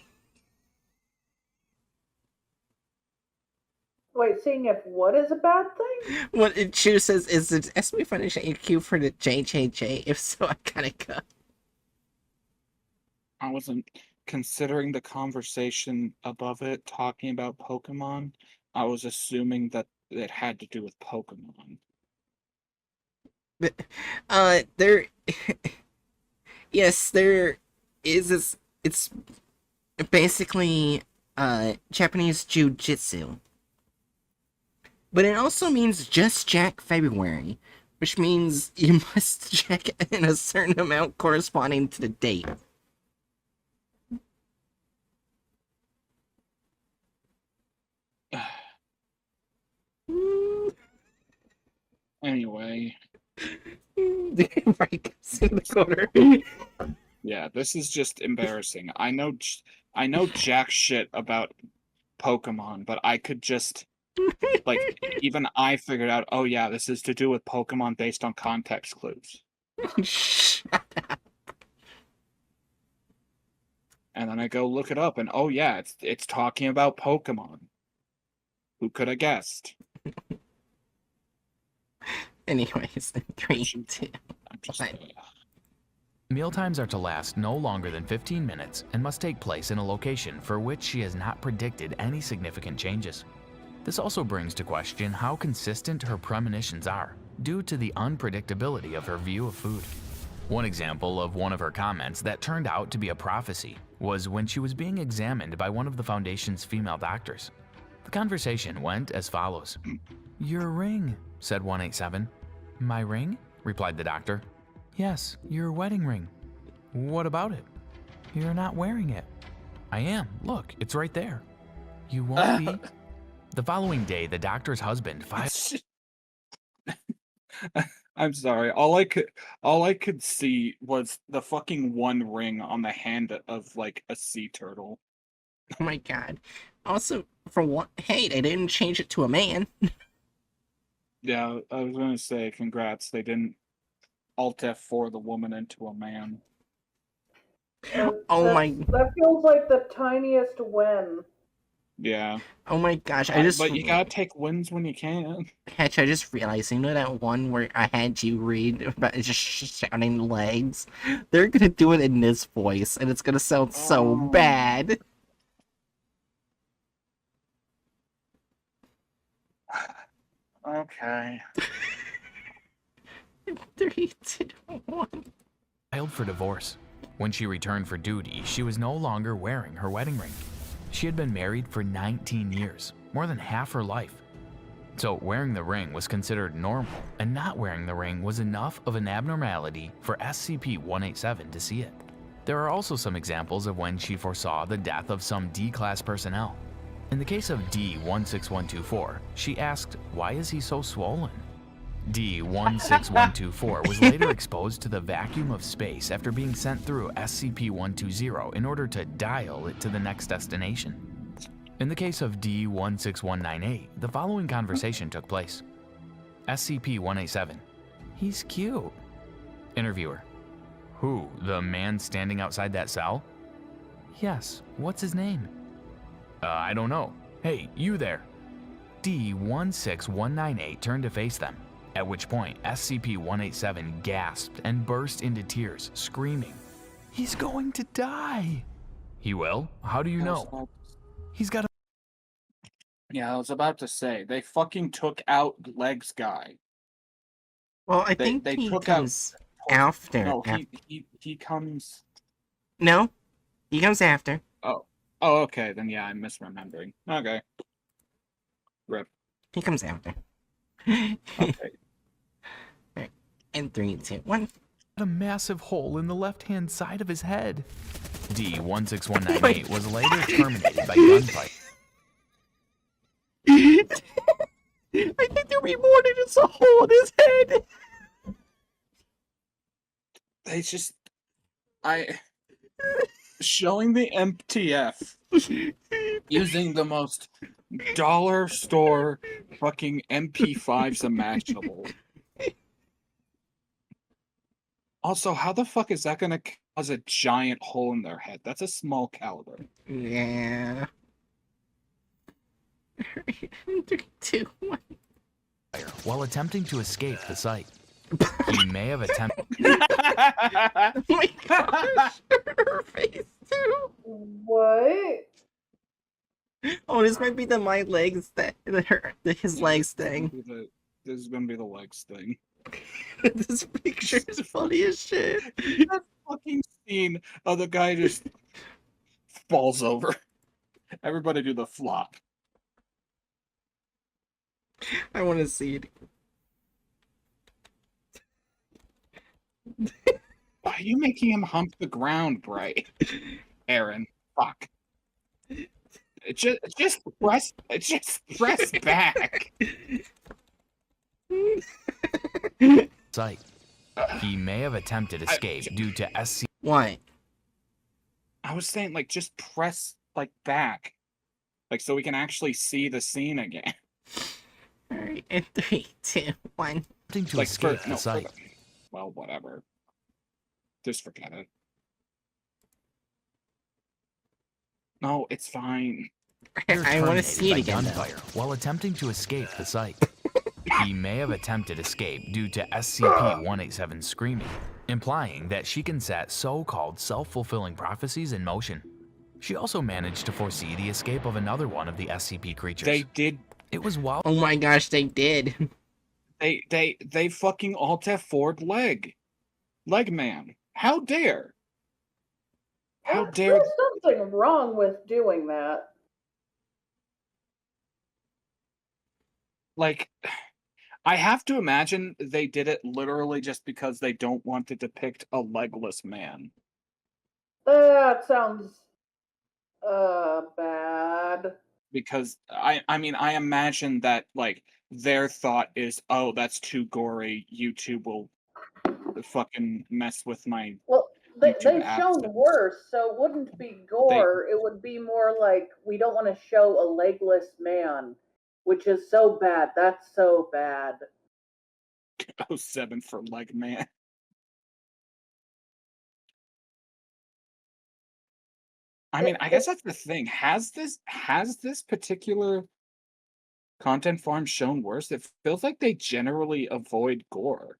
Wait, seeing if what is a bad thing? What it says is it SB Foundation AQ for the JJJ? If so, I gotta go. I wasn't considering the conversation above it talking about Pokemon. I was assuming that it had to do with Pokemon. There, yes, there is this, it's basically, Japanese Jiu-Jitsu. But it also means just Jack February, which means you must check in a certain amount corresponding to the date. Anyway, Right in the corner. yeah, this is just embarrassing. I know jack shit about Pokemon, but I could just like even I figured out. Oh yeah, this is to do with Pokemon based on context clues. And then I go look it up, and oh yeah, it's talking about Pokemon. Who could have guessed? Anyways, 3, 2. I'm just, Fine. Mealtimes are to last no longer than 15 minutes and must take place in a location for which she has not predicted any significant changes. This also brings to question how consistent her premonitions are, due to the unpredictability of her view of food. One example of one of her comments that turned out to be a prophecy was when she was being examined by one of the Foundation's female doctors. The conversation went as follows. "Your ring," said 187. "My ring?" replied the doctor. "Yes, your wedding ring." "What about it?" "You're not wearing it." "I am. Look, it's right there." "You won't be." The following day, the doctor's husband I'm sorry. All I could see was the fucking one ring on the hand of like a sea turtle. Oh my god. Also, for what? Hey, they didn't change it to a man. Yeah, I was gonna say congrats. They didn't Alt F4 the woman into a man. Oh my. That feels like the tiniest win. Yeah. Oh my gosh, But you gotta take wins when you can. Hatch, I just realized, you know that one where I had you read about just shouting legs? They're gonna do it in this voice, and it's gonna sound so bad. Okay. 3, 2, 1. filed for divorce. When she returned for duty, she was no longer wearing her wedding ring. She had been married for 19 years, more than half her life. So wearing the ring was considered normal, and not wearing the ring was enough of an abnormality for SCP-187 to see it. There are also some examples of when she foresaw the death of some D-Class personnel. In the case of D-16124, she asked, "Why is he so swollen?" D-16124 was later exposed to the vacuum of space after being sent through SCP-120 in order to dial it to the next destination. In the case of D-16198, the following conversation took place. SCP-187. "He's cute." Interviewer. "Who, the man standing outside that cell?" "Yes, what's his name?" I don't know. Hey, you there." D-16198 turned to face them, at which point SCP-187 gasped and burst into tears, screaming, "He's going to die!" "He will? How do you know?" "He's got a..." Yeah, I was about to say, they fucking took out Legs guy. Well, I think they he took comes out after. No, he comes. No, he comes after. Oh, okay, then yeah, I'm misremembering. Okay. Rip. He comes after. Okay. Right. And 3, 2, 1. a massive hole in the left-hand side of his head. D-16198 was later terminated by gunfight. I think there'll be more than just a hole in his head. They just showing the MTF using the most dollar store fucking MP5s imaginable. Also, how the fuck is that gonna cause a giant hole in their head? That's a small caliber. Yeah. 3, 2, 1. While attempting to escape the site. He may have attempted. Oh my gosh, her face too. What? Oh, this might be the my legs that his legs thing. This is gonna be the legs thing. This picture is funny as shit. That fucking scene of the guy just falls over. Everybody do the flop. I want to see it. Why are you making him hump the ground, Bright? Aaron, fuck. Just press back. site. He may have attempted escape due to SCP. What? I was saying, like, just press, like, back. Like, so we can actually see the scene again. Alright, in 3, 2, 1. Attempting to Like, escape for the site. well, whatever. Just forget it. No, it's fine. I want to see it Terminated by again, though. gunfire while attempting to escape the site. He may have attempted escape due to SCP-187 screaming, implying that she can set so-called self-fulfilling prophecies in motion. She also managed to foresee the escape of another one of the SCP creatures. They did. It was while Oh my gosh, they did. They fucking alt F4'd leg man. How dare? How dare? There's something wrong with doing that. Like, I have to imagine they did it literally just because they don't want to depict a legless man. That sounds bad. Because I mean, I imagine that, like, their thought is, oh, that's too gory. YouTube will fucking mess with my. Well, YouTube they've apps shown and- worse, so it wouldn't be gore. It would be more like we don't want to show a legless man, which is so bad. That's so bad. 07 for leg man. I mean, I guess that's the thing. Has this particular content farm shown worse? It feels like they generally avoid gore.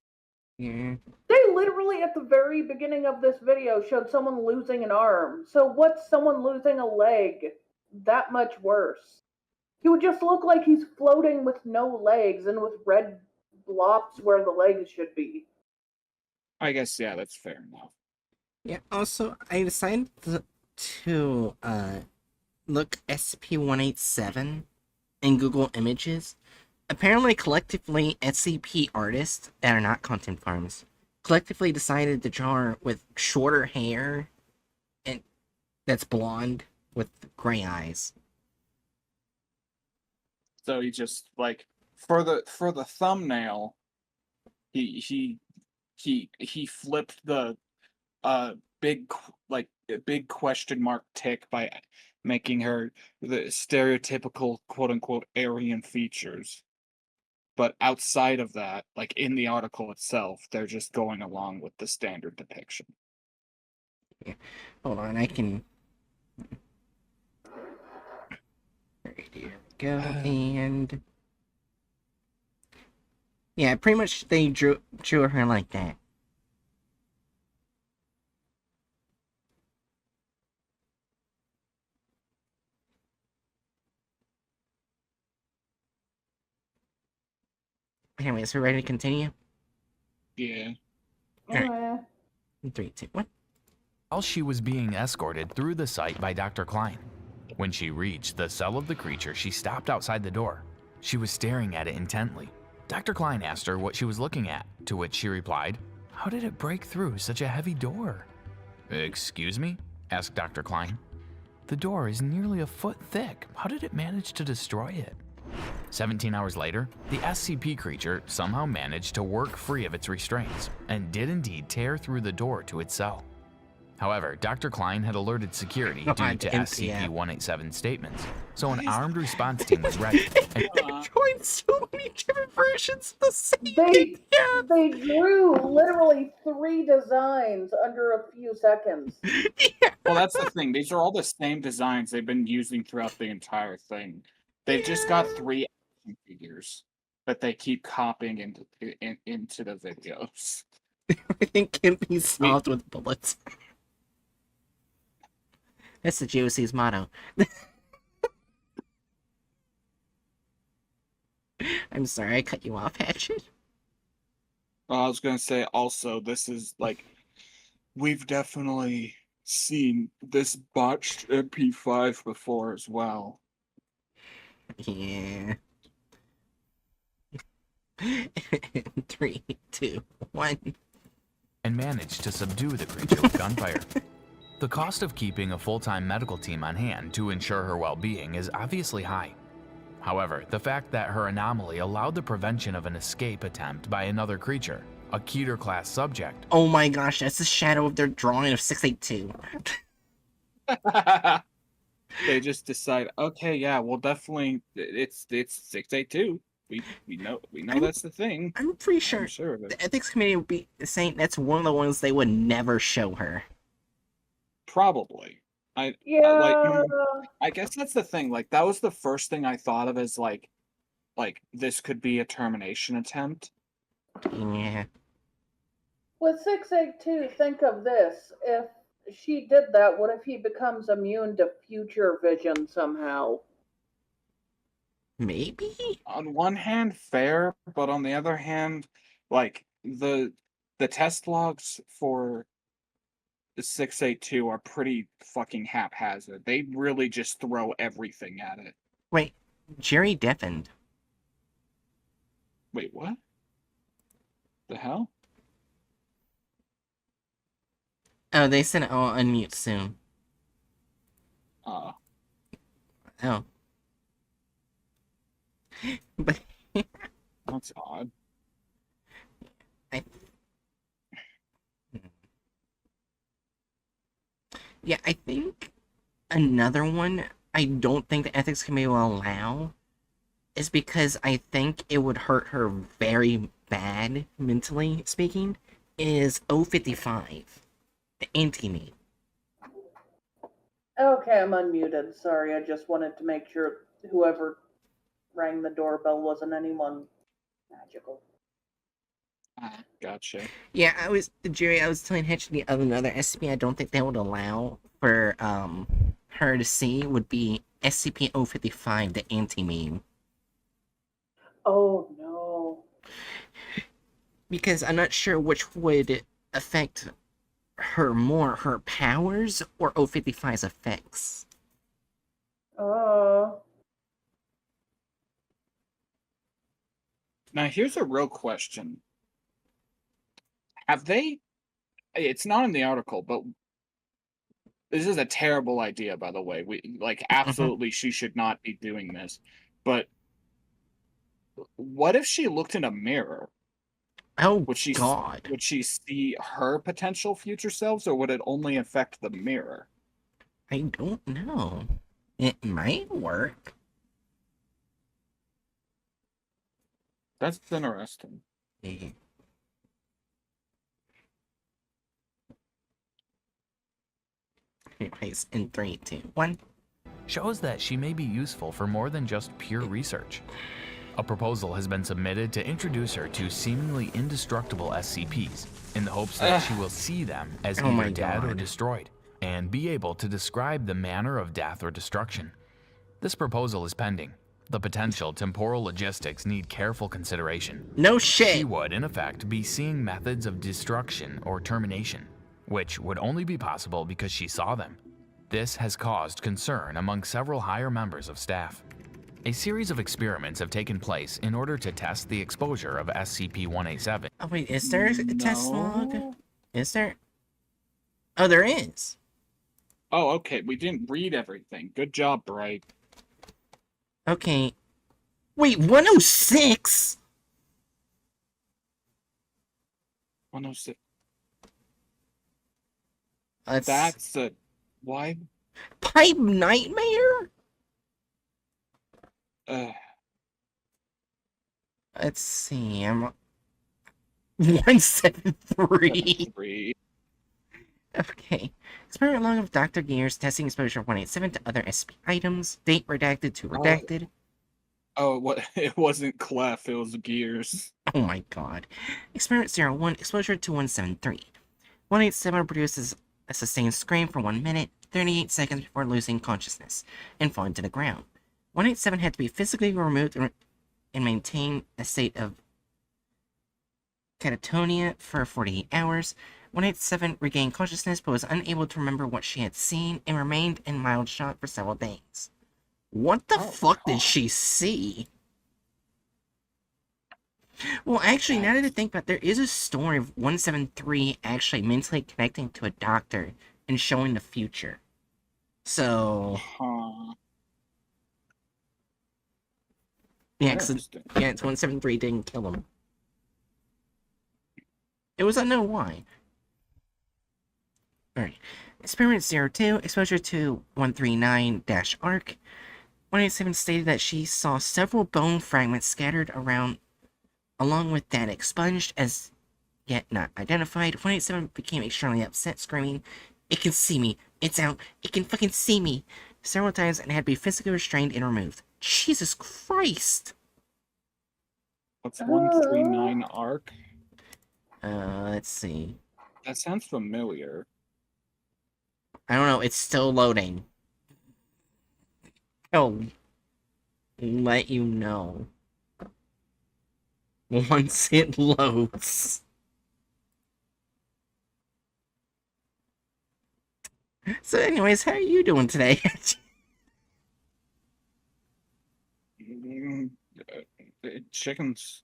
Yeah. They literally at the very beginning of this video showed someone losing an arm. So what's someone losing a leg that much worse? He would just look like he's floating with no legs and with red blobs where the legs should be. I guess, yeah, that's fair enough. Yeah, also, I decided to look SCP-187 in Google Images. Apparently, collectively, SCP artists that are not content farms collectively decided to draw her with shorter hair and that's blonde with gray eyes. So he just, like, for the thumbnail, he flipped the big question mark tick by making her the stereotypical quote unquote Aryan features. But outside of that, like in the article itself, they're just going along with the standard depiction. Yeah. Hold on, I can. Right, here we go, and yeah, pretty much they drew her like that. Anyways, we're ready to continue? Yeah. Alright. 3, 2, 1. while she was being escorted through the site by Dr. Klein. When she reached the cell of the creature, she stopped outside the door. She was staring at it intently. Dr. Klein asked her what she was looking at, to which she replied, "How did it break through such a heavy door?" "Excuse me?" asked Dr. Klein. "The door is nearly a foot thick. How did it manage to destroy it?" 17 hours later, the SCP creature somehow managed to work free of its restraints and did indeed tear through the door to its cell. However, Dr. Klein had alerted security due to SCP-187 statements, so an armed response team was ready. And Drawing so many different versions of the same They yeah. they drew literally 3 designs under a few seconds. Well, that's the thing. These are all the same designs they've been using throughout the entire thing. They've just got 3 action figures that they keep copying into the videos. Everything can be solved with bullets. That's the GOC's motto. I'm sorry, I cut you off, Hatchet. I was gonna say also, this is like, we've definitely seen this botched MP5 before as well. Yeah. 3, 2, 1. and managed to subdue the creature with gunfire. The cost of keeping a full-time medical team on hand to ensure her well-being is obviously high. However, the fact that her anomaly allowed the prevention of an escape attempt by another creature, a Keter-class subject. Oh my gosh, that's the shadow of their drawing of 682. They just decide, okay, yeah, well, definitely, it's 682. We know that's the thing. I'm pretty sure, I'm sure of it. the ethics committee would be saying that's one of the ones they would never show her. Probably. Yeah. I guess that's the thing. Like, that was the first thing I thought of as like this could be a termination attempt. Yeah. With 682, think of this. If she did that, what if he becomes immune to future vision somehow? Maybe? On one hand, fair, but on the other hand, like the test logs for 682 are pretty fucking haphazard. They really just throw everything at it. Wait, Jerry deafened. Wait, what? The hell? Oh, they said I'll unmute soon. Oh. But That's odd. Yeah, I think another one I don't think the ethics committee will allow is because I think it would hurt her very bad, mentally speaking, is 055, the anti-meme. Okay, I'm unmuted. Sorry, I just wanted to make sure whoever rang the doorbell wasn't anyone magical. Gotcha. Yeah, Jerry, I was telling Hitch the another SCP I don't think they would allow for her to see would be SCP-055, the anti-meme. Oh no. Because I'm not sure which would affect her more, her powers or 055's effects. Now here's a real question. Have they, it's not in the article, but this is a terrible idea, by the way. Absolutely she should not be doing this. But what if she looked in a mirror? Oh, God. Would she see her potential future selves, or would it only affect the mirror? I don't know. It might work. That's interesting. Yeah. Anyways, in 3, 2, 1. Shows that she may be useful for more than just pure research. A proposal has been submitted to introduce her to seemingly indestructible SCPs, in the hopes that she will see them as either dead or destroyed, and be able to describe the manner of death or destruction. This proposal is pending. The potential temporal logistics need careful consideration. No shit! She would, in effect, be seeing methods of destruction or termination, which would only be possible because she saw them. This has caused concern among several higher members of staff. A series of experiments have taken place in order to test the exposure of SCP-187. Oh wait, is there a test log? Is there? Oh, there is. Oh, okay. We didn't read everything. Good job, Bright. Okay. Wait, 106? 106. That's a... Why? Pipe Nightmare? Let's see, I'm 173. Okay. Experiment log of Dr. Gears testing exposure 187 to other SCP items. Date redacted to redacted. It wasn't Clef, it was Gears. Oh my god. Experiment 01, exposure to 173. 187 produces a sustained scream for 1 minute, 38 seconds before losing consciousness and falling to the ground. 187 had to be physically removed and maintain a state of catatonia for 48 hours. 187 regained consciousness but was unable to remember what she had seen and remained in mild shock for several days. What the fuck did she see? Well, actually, now that I think about it, there is a story of 173 actually mentally connecting to a doctor and showing the future. So... Yeah, Interesting. yeah, it's 173 didn't kill him. It was unknown why. Alright. Experiment 02, exposure to 139-ARC. 187 stated that she saw several bone fragments scattered around along with data expunged as yet not identified. 187 became extremely upset, screaming, "It can see me! It's out! It can fucking see me!" several times and had to be physically restrained and removed. Jesus Christ! What's 139 ARC? Let's see. That sounds familiar. I don't know, it's still loading. I'll let you know once it loads. So anyways, how are you doing today? Chickens.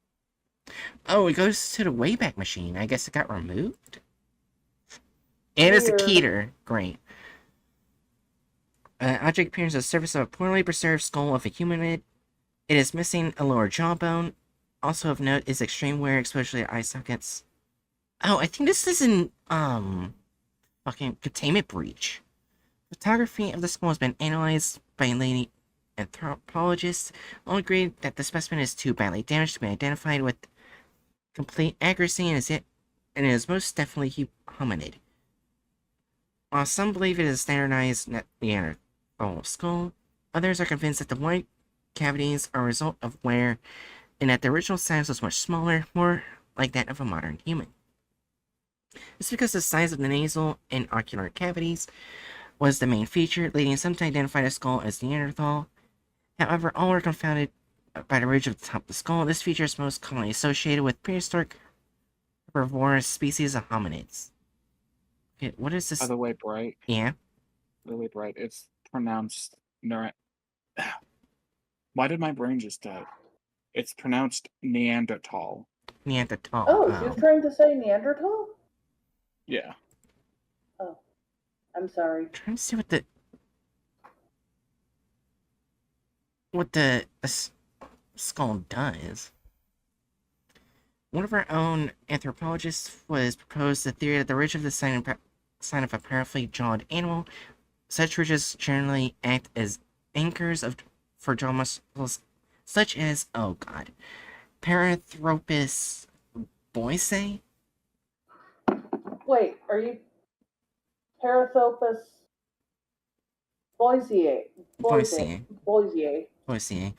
Oh, it goes to the Wayback Machine. I guess it got removed? And it's a Weird. keter. Great. Object appears on the surface of a poorly preserved skull of a humanoid. It is missing a lower jawbone. Also of note is extreme wear, especially eye sockets. Oh, I think this is an, fucking containment breach. Photography of the skull has been analyzed by a lady anthropologist. All agreed that the specimen is too badly damaged to be identified with complete accuracy and is most definitely hominid. While some believe it is a standardized Neanderthal skull, others are convinced that the white cavities are a result of wear and that the original size was much smaller, more like that of a modern human. This is because the size of the nasal and ocular cavities was the main feature, leading some to identify the skull as Neanderthal. However, all were confounded by the ridge of the top of the skull. This feature is most commonly associated with prehistoric herbivorous species of hominids. Okay, what is this? By the way, Bright. Yeah? Really bright. It's pronounced Why did my brain just die? It's pronounced Neanderthal. Neanderthal. Oh, she was trying to say Neanderthal? Yeah. Oh, I'm sorry. Trying to see what the skull does. One of our own anthropologists was proposed the theory that the ridge of the sign of a powerfully jawed animal. Such ridges generally act as anchors for jaw muscles, such as, oh god, Paranthropus boisei? Wait, are you Parathopus Boisier? Boisei. Boisier. Boisei.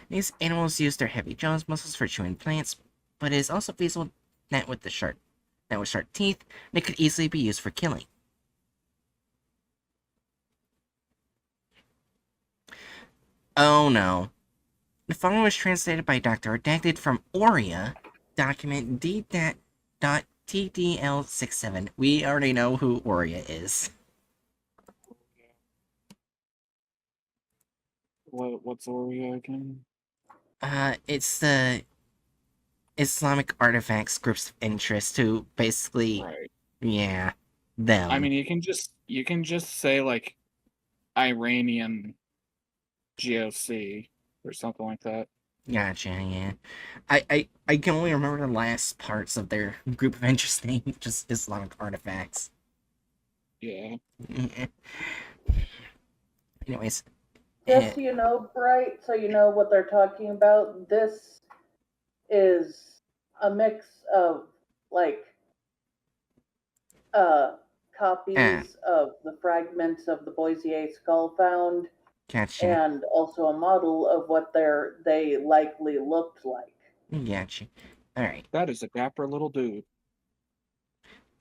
These animals use their heavy jaws muscles for chewing plants, but it is also feasible that with sharp teeth, they could easily be used for killing. Oh no. The following was translated by Dr. Redacted from Aurea, document D.TDL67. We already know who Aurea is. What's Oreo again? It's the Islamic artifacts group's of interest who basically, Right. yeah, them. I mean, you can just say like Iranian GOC or something like that. Gotcha, yeah. I can only remember the last parts of their group of interest name, just Islamic artifacts. Yeah. Anyways. Just so you know, Bright, so you know what they're talking about, this is a mix of, like, copies of the fragments of the Boisier skull found, Gotcha. and also a model of what they likely looked like. Gotcha. Alright. That is a dapper little dude.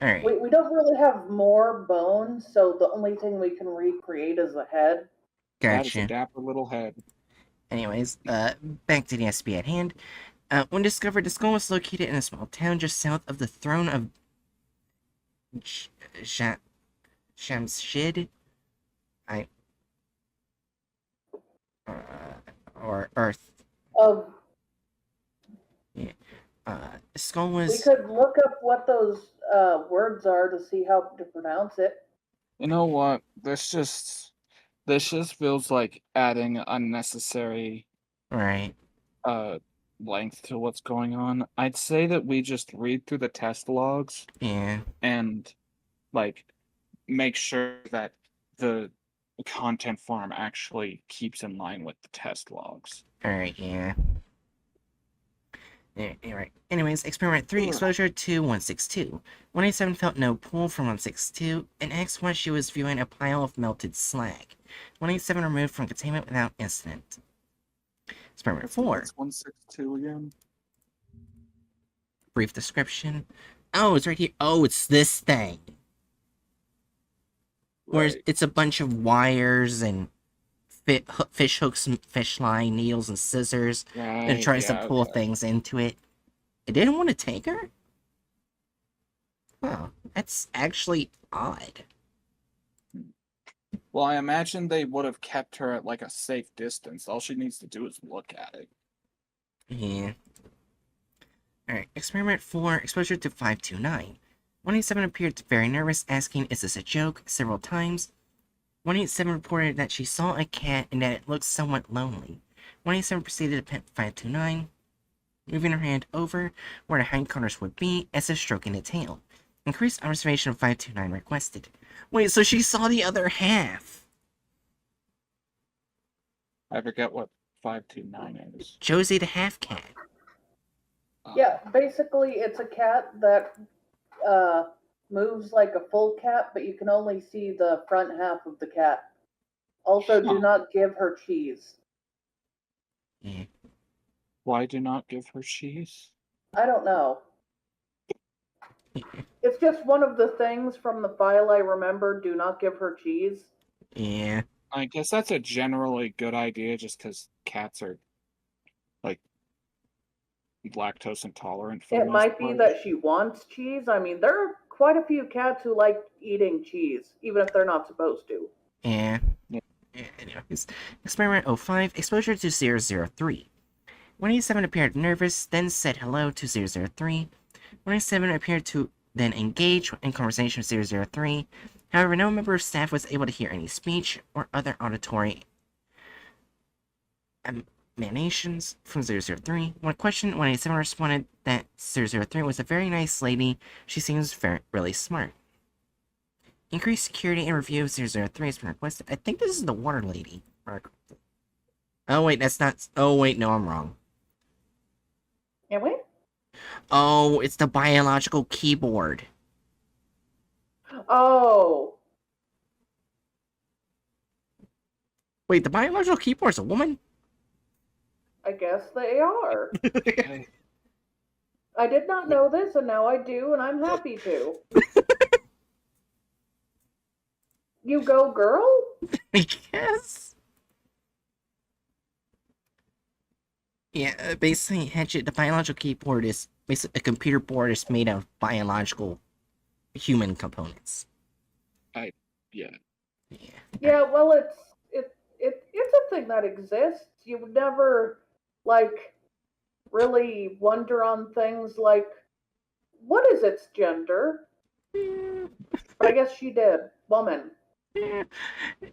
Alright. We don't really have more bones, so the only thing we can recreate is a head. That is a Gotcha. dapper little head. Anyways, back to the SCP at hand. When discovered, the skull was located in a small town just south of the throne of Shamshid. Or Earth. Yeah. The skull was. We could look up what those words are to see how to pronounce it. You know what? This just feels like adding unnecessary Right. length to what's going on. I'd say that we just read through the test logs Yeah. and like make sure that the content farm actually keeps in line with the test logs. Alright, yeah. Alright. Anyways, experiment 3, exposure to 162. 187 felt no pull from 162, and asked why she was viewing a pile of melted slag. 187 removed from containment without incident. Experiment 4. That's 162 again. Brief description. Oh, it's right here. Oh, it's this thing. Where Right. it's a bunch of wires and fish hooks, and fish line, needles, and scissors. And it tries to pull things into it. It didn't want to take her? Oh, that's actually odd. Well, I imagine they would have kept her at like a safe distance. All she needs to do is look at it. Yeah. Alright, experiment 4, exposure to 529. 187 appeared very nervous, asking, "Is this a joke?" several times. 187 reported that she saw a cat and that it looked somewhat lonely. 187 proceeded to pet 529, moving her hand over where the hindquarters would be as if stroking the tail. Increased observation of 529 requested. Wait, so she saw the other half. I forget what 529 is. Josie the half cat. Yeah, basically it's a cat that moves like a full cat, but you can only see the front half of the cat. Also, do not give her cheese. Yeah. Why do not give her cheese? I don't know. It's just one of the things from the file I remember. Do not give her cheese. Yeah. I guess that's a generally good idea just because cats are like lactose intolerant for the It most might be part. that she wants cheese. I mean, there are quite a few cats who like eating cheese, even if they're not supposed to. Yeah. Anyways, experiment 05, exposure to 003. 187 appeared nervous, then said hello to 003. 187 appeared to then engage in conversation with 003. However, no member of staff was able to hear any speech or other auditory emanations from 003. When questioned, 187 responded that 003 was a very nice lady. She seems really smart. Increased security and review of 003 has been requested. I think this is the water lady. Oh, wait, that's not... Oh, wait, no, I'm wrong. And wait. Oh, it's the biological keyboard. Oh. Wait, the biological keyboard's a woman? I guess they are. I did not know this, and now I do, and I'm happy to. You go, girl? I guess. Yeah, basically, Hatchet, the biological keyboard is basically a computer board is made of biological human components. Yeah. Yeah, well, it's a thing that exists. You would never, like, really wonder on things like, what is its gender? But I guess she did. Woman.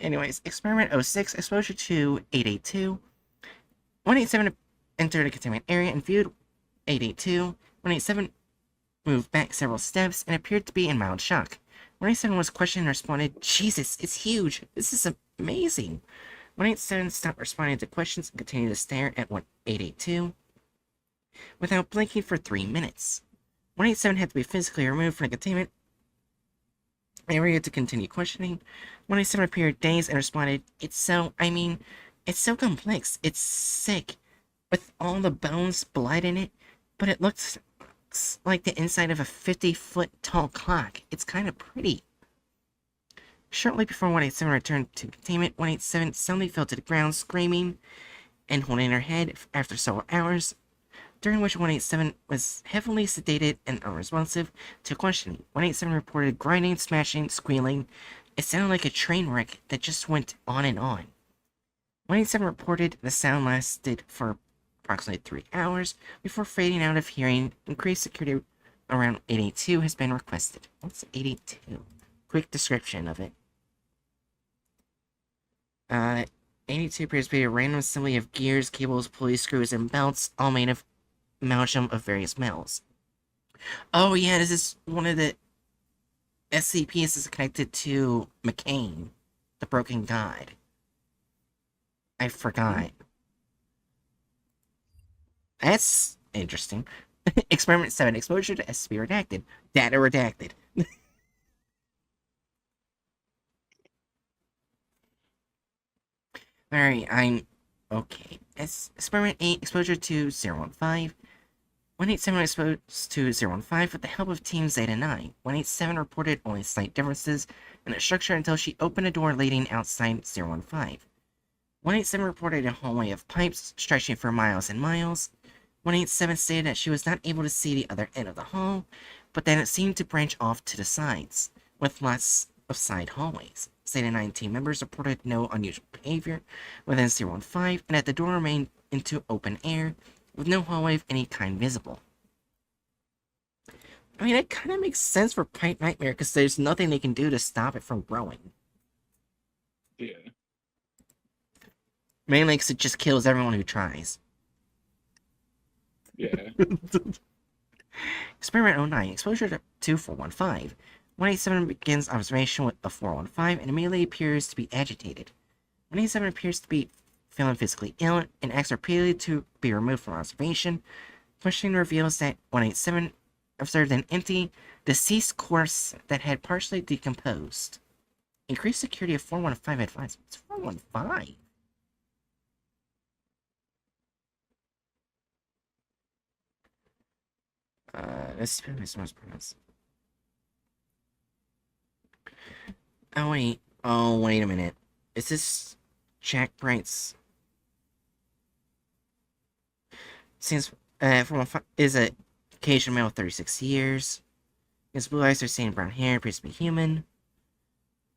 Anyways, experiment 06, exposure to 882. 187 entered a containment area and viewed 882. 187 moved back several steps and appeared to be in mild shock. 187 was questioned and responded, "Jesus, it's huge. This is amazing." 187 stopped responding to questions and continued to stare at 882 without blinking for 3 minutes. 187 had to be physically removed from the containment area to continue questioning. 187 appeared dazed and responded, it's so complex. It's sick, with all the bones, blood in it, but it looks like the inside of a 50-foot tall clock. It's kind of pretty. Shortly before 187 returned to containment, 187 suddenly fell to the ground, screaming and holding her head after several hours, during which 187 was heavily sedated and unresponsive to questioning. 187 reported grinding, smashing, squealing. It sounded like a train wreck that just went on and on. 187 reported the sound lasted for approximately 3 hours before fading out of hearing. Increased security around 882 has been requested. What's 882? Quick description of it. 82 appears to be a random assembly of gears, cables, pulley screws, and belts, all made of amalgam of various metals. Oh yeah, this is one of the SCPs is connected to McCain, the Broken God. I forgot. That's interesting. Experiment 7, exposure to SCP redacted. Data redacted. Alright, I'm... Okay. Experiment 8, exposure to 015. 187 exposed to 015 with the help of Team Zeta 9. 187 reported only slight differences in the structure until she opened a door leading outside 015. 187 reported a hallway of pipes stretching for miles and miles. 187 stated that she was not able to see the other end of the hall, but that it seemed to branch off to the sides, with lots of side hallways. Zeta 9 team members reported no unusual behavior within 015, and that the door remained into open air, with no hallway of any kind visible. I mean, that kind of makes sense for Pipe Nightmare, because there's nothing they can do to stop it from growing. Yeah. Mainly because it just kills everyone who tries. Yeah. Experiment 09, exposure to 2415. 187 begins observation of 415 and immediately appears to be agitated. 187 appears to be feeling physically ill and asks repeatedly to be removed from observation. Questioning reveals that 187 observed an empty, deceased corpse that had partially decomposed. Increased security of 415 advised. What's 415? This is most pronounced. Oh wait a minute. Is this Jack Bright's? Since is a Caucasian male, 36 years. His blue eyes are seen brown hair, appears to be human.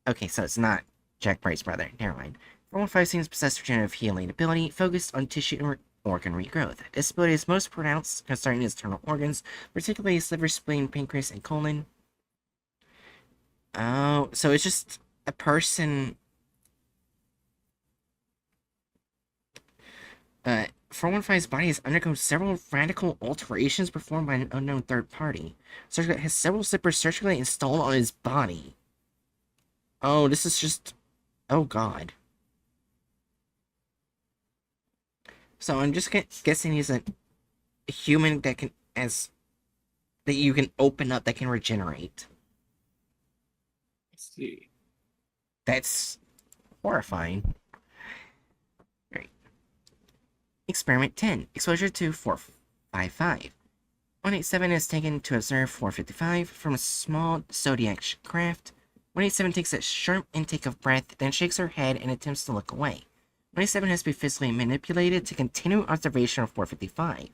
Okay, so it's not Jack Bright's brother. Never mind. 415 seems possessed regenerative healing ability, focused on tissue and organ regrowth. This ability is most pronounced concerning his internal organs, particularly his liver, spleen, pancreas, and colon. Oh, so it's just a person. 415's body has undergone several radical alterations performed by an unknown third party. Surgical has several zippers surgically installed on his body. Oh, this is just... Oh, God. So I'm just guessing he's a human that can... that you can open up, that can regenerate. Let's see. That's horrifying. Right. Experiment 10. Exposure to 455. 187 is taken to observe 455 from a small zodiac craft. 187 takes a sharp intake of breath, then shakes her head and attempts to look away. 187 has to be physically manipulated to continue observation of 455.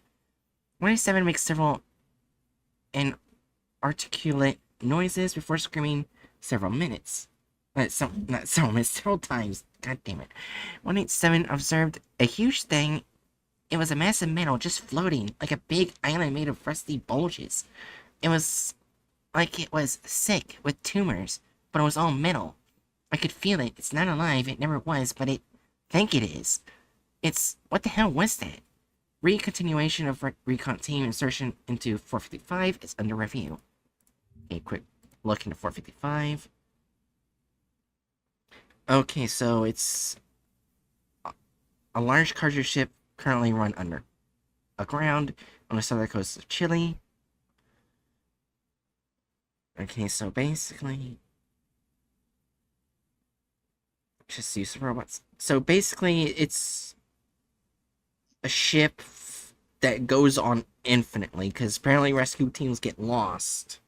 187 makes several inarticulate noises before screaming several minutes. Not several minutes, several times. God damn it. 187 observed a huge thing. It was a massive metal just floating, like a big island made of rusty bulges. It was like it was sick with tumors, but it was all metal. I could feel it. It's not alive. It never was, but I think it is. It's... What the hell was that? Recontinuation of recon team insertion into 455 is under review. A quick look into 455. Okay, so it's a large cargo ship currently run aground on the southern coast of Chile. Okay, so basically... Just use the robots. So basically, it's a ship that goes on infinitely, because apparently rescue teams get lost.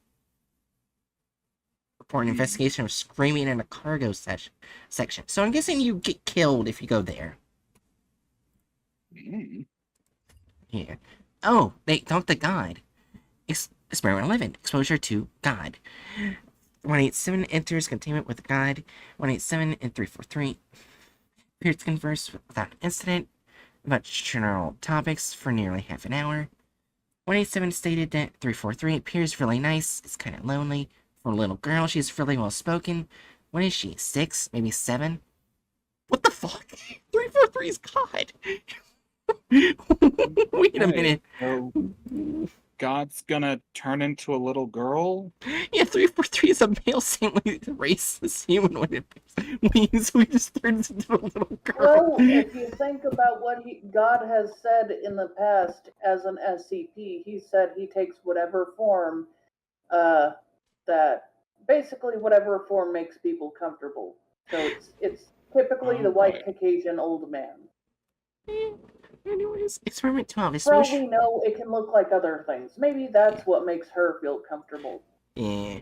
Report an investigation of screaming in a cargo section. So I'm guessing you get killed if you go there. Yeah. Oh, they talk to God. Experiment 11. Exposure to God. 187 enters containment with God. 187 and 343 appears to converse without incident about general topics for nearly half an hour. 187 stated that 343 appears really nice. It's kind of lonely. For a little girl, she's really well spoken. What is she? 6? Maybe 7? What the fuck? 343 is God. Wait a minute. So God's gonna turn into a little girl? Yeah, 343 is a male saintly racist human with wings, so he just turns into a little girl. Well, if you think about what God has said in the past as an SCP, he said he takes whatever form that basically whatever form makes people comfortable. So it's typically the white Caucasian old man. Anyways, experiment 12 For all we know, it can look like other things. Maybe that's what makes her feel comfortable. Yeah.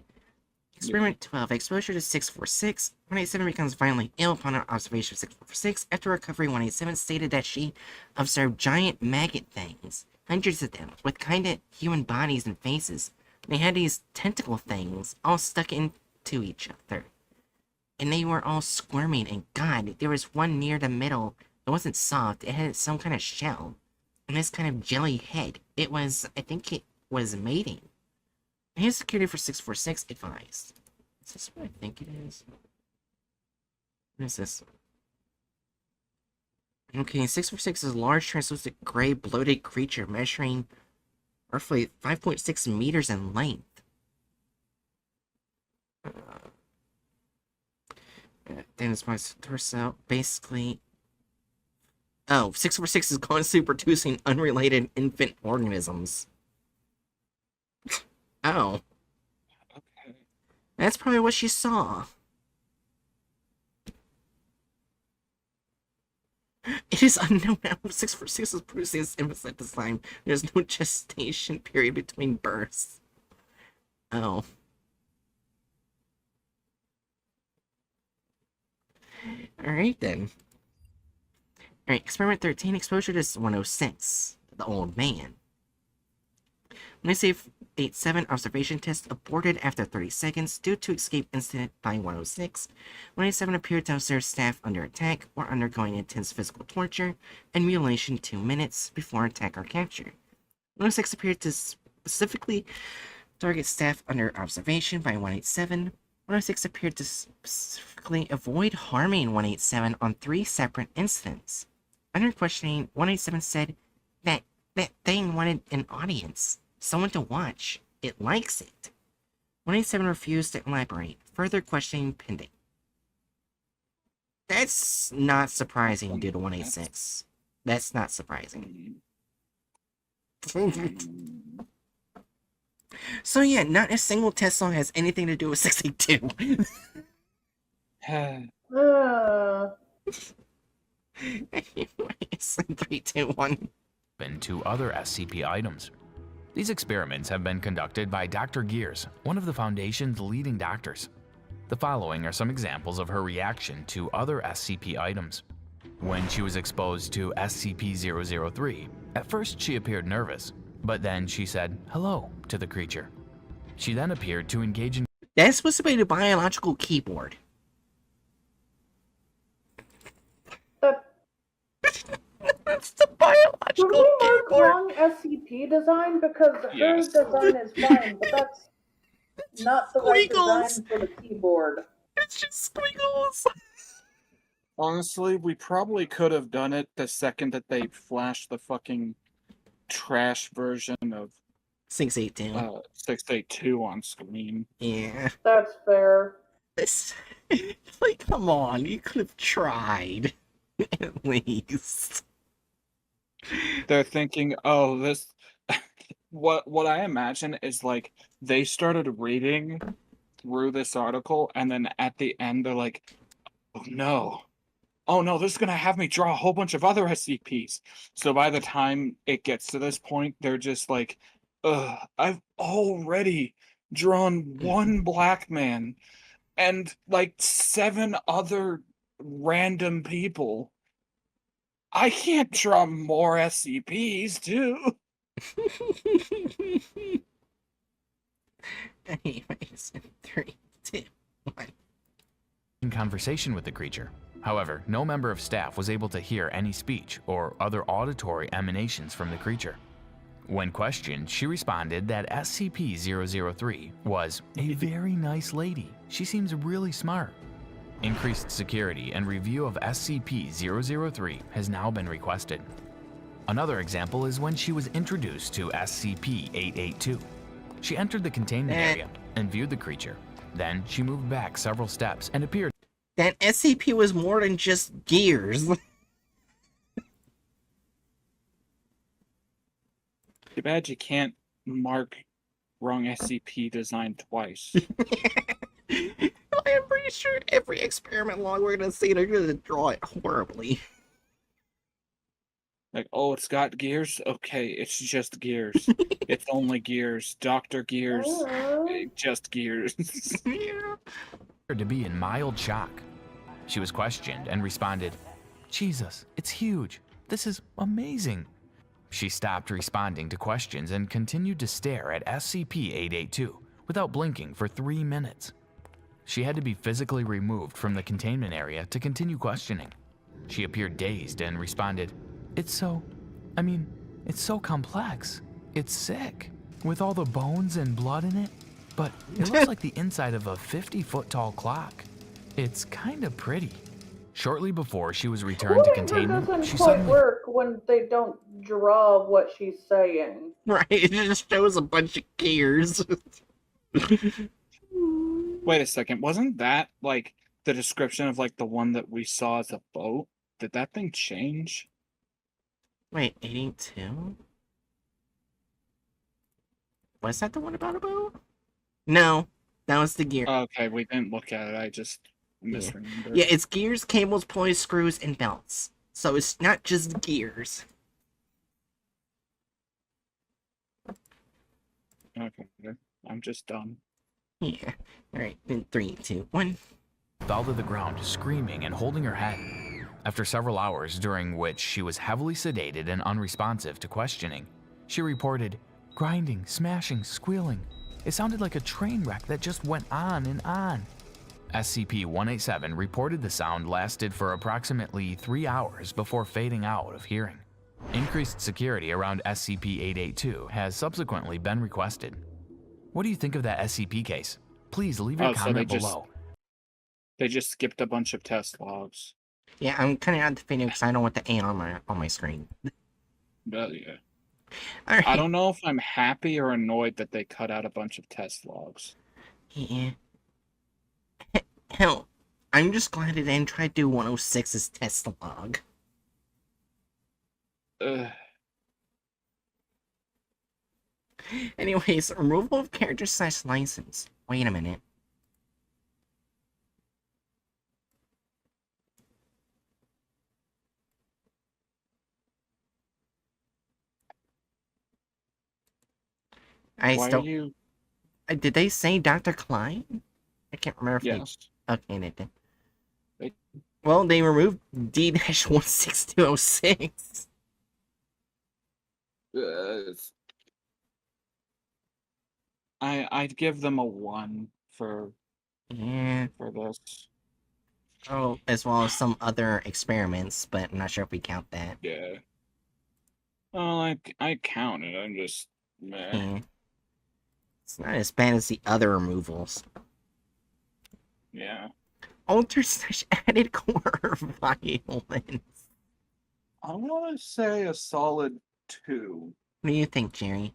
Experiment 12. Exposure to 646. 187 becomes violently ill upon an observation of 646. After recovery, 187 stated that she observed giant maggot things. Hundreds of them, with kinda human bodies and faces. They had these tentacle things all stuck into each other. And they were all squirming, and God, there was one near the middle. It wasn't soft, it had some kind of shell. And this kind of jelly head. I think it was mating. Here's security for 646 advised. Is this what I think it is? What is this? Okay, 646 is a large, translucent, gray, bloated creature measuring roughly 5.6 meters in length. Then it's my torso. Basically. Oh, 646 is constantly producing unrelated infant organisms. Oh. Okay. That's probably what she saw. It is unknown how 646 is producing its infants at this time. There's no gestation period between births. Oh. Alright then. Alright, experiment 13, exposure to 106, the old man. When I say 87 observation test aborted after 30 seconds due to escape incident by 106, 187 appeared to observe staff under attack or undergoing intense physical torture and mutilation 2 minutes before attack or capture. 106 appeared to specifically target staff under observation by 187. 106 appeared to specifically avoid harming 187 on 3 separate incidents. Under questioning, 187 said that thing wanted an audience, someone to watch. It likes it. 187 refused to elaborate. Further questioning pending. That's not surprising due to 186. That's not surprising. So yeah, not a single test song has anything to do with 682. Anyways, 3, 2, 1. And 2 other SCP items. These experiments have been conducted by Dr. Gears, one of the Foundation's leading doctors. The following are some examples of her reaction to other SCP items. When she was exposed to SCP-003, at first she appeared nervous, but then she said hello to the creature. She then appeared to engage in— That's supposed to be the biological keyboard. That's the Did biological we mark keyboard. wrong SCP design? Because her Yes. design is fine, but that's not the right Squiggles. design for the keyboard. It's just squiggles. Honestly, we probably could have done it the second that they flashed the fucking trash version of 682. 682 on screen. Yeah. That's fair. This, like, come on, you could have tried. At least. They're thinking, oh, this what I imagine is like they started reading through this article and then at the end they're like, oh no, this is gonna have me draw a whole bunch of other SCPs. So by the time it gets to this point, they're just like, I've already drawn one black man and like 7 other random people. I can't draw more SCPs too. Anyways, 3, 2, 1. in conversation with the creature. However, no member of staff was able to hear any speech or other auditory emanations from the creature. When questioned, she responded that SCP-003 was a very nice lady. She seems really smart. Increased security and review of SCP-003 has now been requested. Another example is when she was introduced to SCP-882. She entered the containment area and viewed the creature. Then she moved back several steps and appeared. That SCP was more than just gears. Too bad you can't mark wrong SCP design twice. I'm pretty sure every experiment log we're gonna see, they're gonna draw it horribly. Like, oh, it's got gears? Okay, it's just gears. It's only gears. Dr. Gears. Just gears. Yeah. to be in mild shock. She was questioned and responded, "Jesus, it's huge. This is amazing." She stopped responding to questions and continued to stare at SCP-882 without blinking for 3 minutes. She had to be physically removed from the containment area to continue questioning. She appeared dazed and responded, it's so complex. It's sick, with all the bones and blood in it, but it looks like the inside of a 50-foot-tall clock. It's kinda pretty." Shortly before she was returned to containment, doesn't she quite suddenly work when they don't draw what she's saying. Right, it just shows a bunch of gears. Wait a second, wasn't that like the description of like the one that we saw as a boat? Did that thing change? Wait, 882? Was that the one about a boat? No, that was the gear. Okay, we didn't look at it. I just misremembered. Yeah, it's gears, cables, pulleys, screws, and belts. So it's not just gears. Okay, I'm just done. Yeah. Alright, then 3, 2, 1. fell to the ground, screaming and holding her head. After several hours, during which she was heavily sedated and unresponsive to questioning, she reported grinding, smashing, squealing. It sounded like a train wreck that just went on and on. SCP-187 reported the sound lasted for approximately 3 hours before fading out of hearing. Increased security around SCP-882 has subsequently been requested. What do you think of that SCP case? Please leave your comment below. They just skipped a bunch of test logs. Yeah, I'm kind of out the video because I don't want the A on my screen. But yeah. Alright. I don't know if I'm happy or annoyed that they cut out a bunch of test logs. Yeah. Hell, I'm just glad it didn't try to do 106's test log. Ugh. Anyways, removal of character / license. Wait a minute. Why are you... Did they say Dr. Klein? I can't remember if Yes. Okay, they did. They- Well, they removed D-16206. I'd give them a 1 for Yeah. this. Oh, as well as some other experiments, but I'm not sure if we count that. Yeah. Well, I counted. I'm just meh. Yeah. It's not as bad as the other removals. Yeah. Altered / added core violence. I want to say a solid 2. What do you think, Jerry?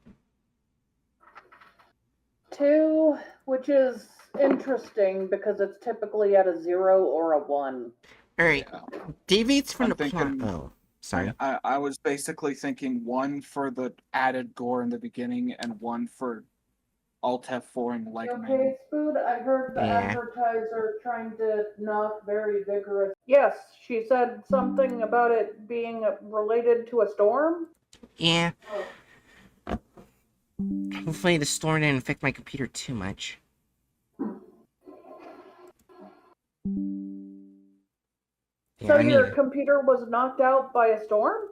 2, which is interesting because it's typically at a 0 or a 1. Alright, Yeah. deviates from I'm the plot. thinking- Oh, sorry. I was basically thinking 1 for the added gore in the beginning and 1 for Alt F4 and leg man. Okay, Spood, I heard the Yeah. advertiser trying to knock very vigorous. Yes, she said something about it being related to a storm? Yeah. Oh. Hopefully the storm didn't affect my computer too much. Yeah, So I need- your computer was knocked out by a storm?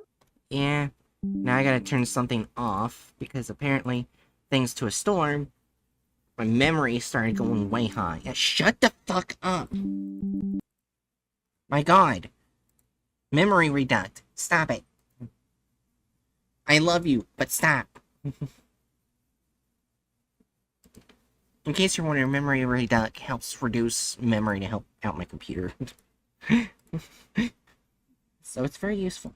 Yeah. Now I gotta turn something off, because apparently, thanks to a storm, my memory started going way high. Yeah, shut the fuck up! My god! Memory reduct. Stop it. I love you, but stop. In case you're wondering, memory reduct helps reduce memory to help out my computer. So it's very useful.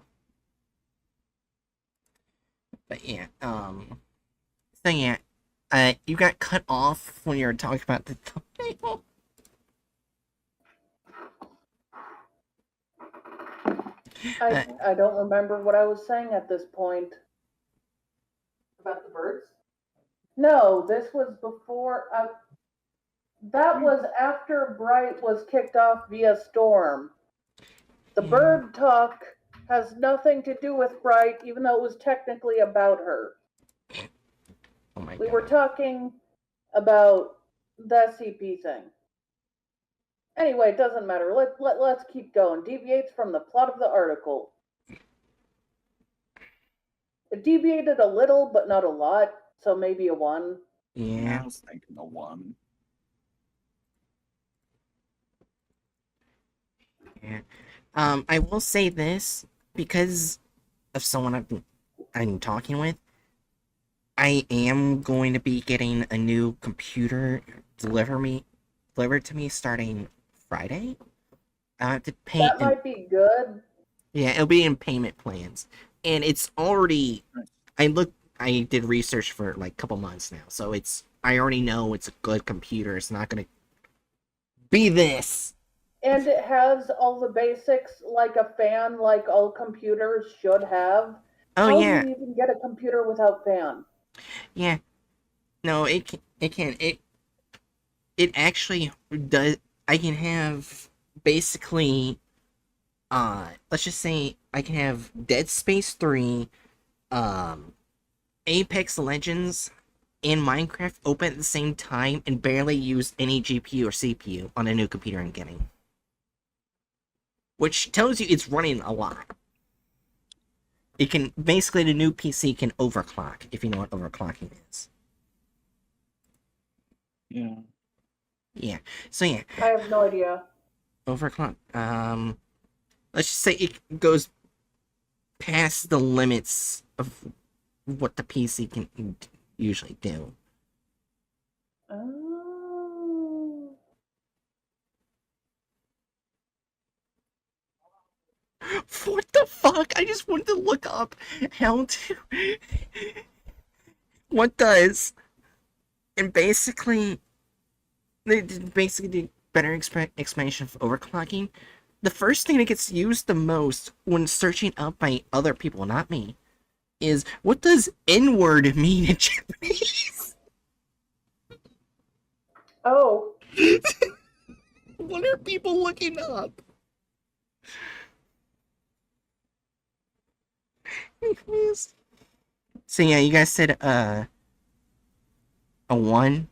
But yeah, so yeah, you got cut off when you were talking about the thumbnail. I don't remember what I was saying at this point. About the birds? No, this was before. That was after Bright was kicked off via Storm. The bird talk has nothing to do with Bright, even though it was technically about her. Oh my We god. were talking about the SCP thing. Anyway, it doesn't matter. Let's keep going. Deviates from the plot of the article. It deviated a little, but not a lot, so maybe a 1. Yeah. I was thinking a 1. Yeah. I will say this, because of someone I'm talking with, I am going to be getting a new computer delivered to me starting Friday. I have to pay. That might be good. Yeah, it'll be in payment plans, and it's already. I did research for like a couple months now, so I already know it's a good computer. It's not gonna be this. And it has all the basics like a fan, like all computers should have. Oh How yeah, do you even get a computer without fan? yeah. No, it can. It actually does. I can have basically. Let's just say I can have Dead Space 3, Apex Legends, and Minecraft open at the same time and barely use any GPU or CPU on a new computer I'm getting. Which tells you it's running a lot. It can, basically the new PC can overclock, if you know what overclocking is. Yeah. Yeah, so yeah. I have no idea. Overclock, let's just say it goes past the limits of what the PC can usually do. Oh. What the fuck? I just wanted to look up how to... what does... And basically... They basically did better explanation of overclocking. The first thing that gets used the most when searching up by other people, not me, is what does N-word mean in Japanese? Oh. What are people looking up? So yeah, you guys said a 1?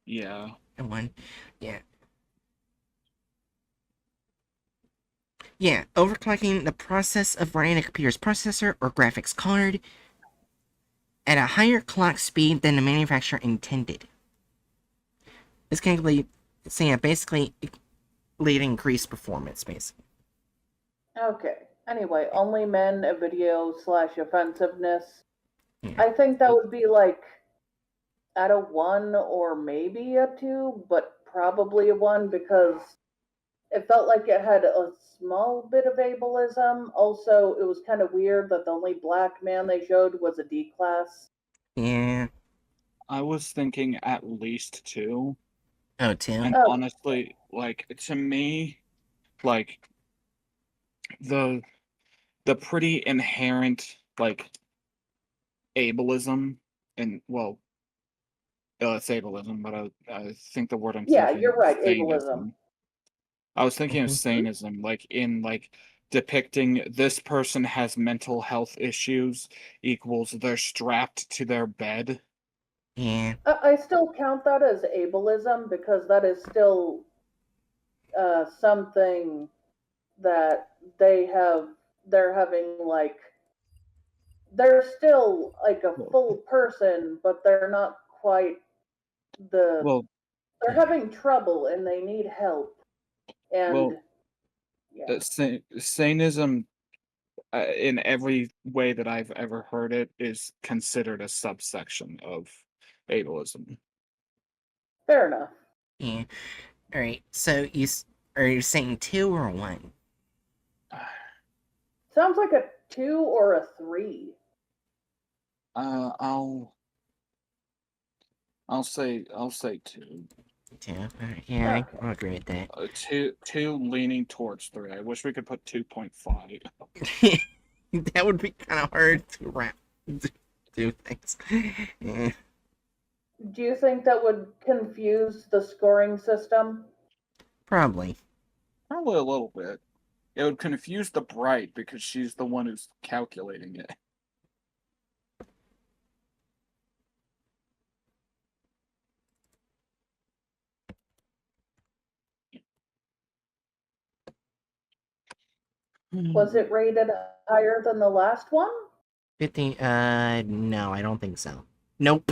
Yeah. A 1? Yeah. Yeah, overclocking the process of running a computer's processor or graphics card at a higher clock speed than the manufacturer intended. This can lead, so yeah, basically lead to increased performance, basically. Okay. Anyway, only men a video / offensiveness. Yeah. I think that would be like at a 1 or maybe a 2, but probably a 1 because it felt like it had a small bit of ableism. Also, it was kind of weird that the only black man they showed was a D class. Yeah. I was thinking at least 2. Oh, 2? And Oh. honestly, like, to me, like, the pretty inherent, like, ableism, and, well, it's ableism, but I think the word I'm Yeah, thinking you're is right, sanism. ableism. I was thinking of Mhm. sanism, like, in, like, depicting this person has mental health issues equals they're strapped to their bed. Yeah. I still count that as ableism because that is still something that they're having like they're still like a full person, but they're not quite Well, they're having trouble and they need help. And well, yeah. sanism, in every way that I've ever heard it, is considered a subsection of ableism. Fair enough. Yeah. All right. So are you saying 2 or 1? Sounds like a 2 or a 3. I'll say 2. 2. All right. Yeah, I'll agree with that. 2 leaning towards 3. I wish we could put 2.5. That would be kind of hard to do things. Yeah. Do you think that would confuse the scoring system? Probably. Probably a little bit. It would confuse the Bright because she's the one who's calculating it. Was it rated higher than the last one? 15. No, I don't think so. Nope.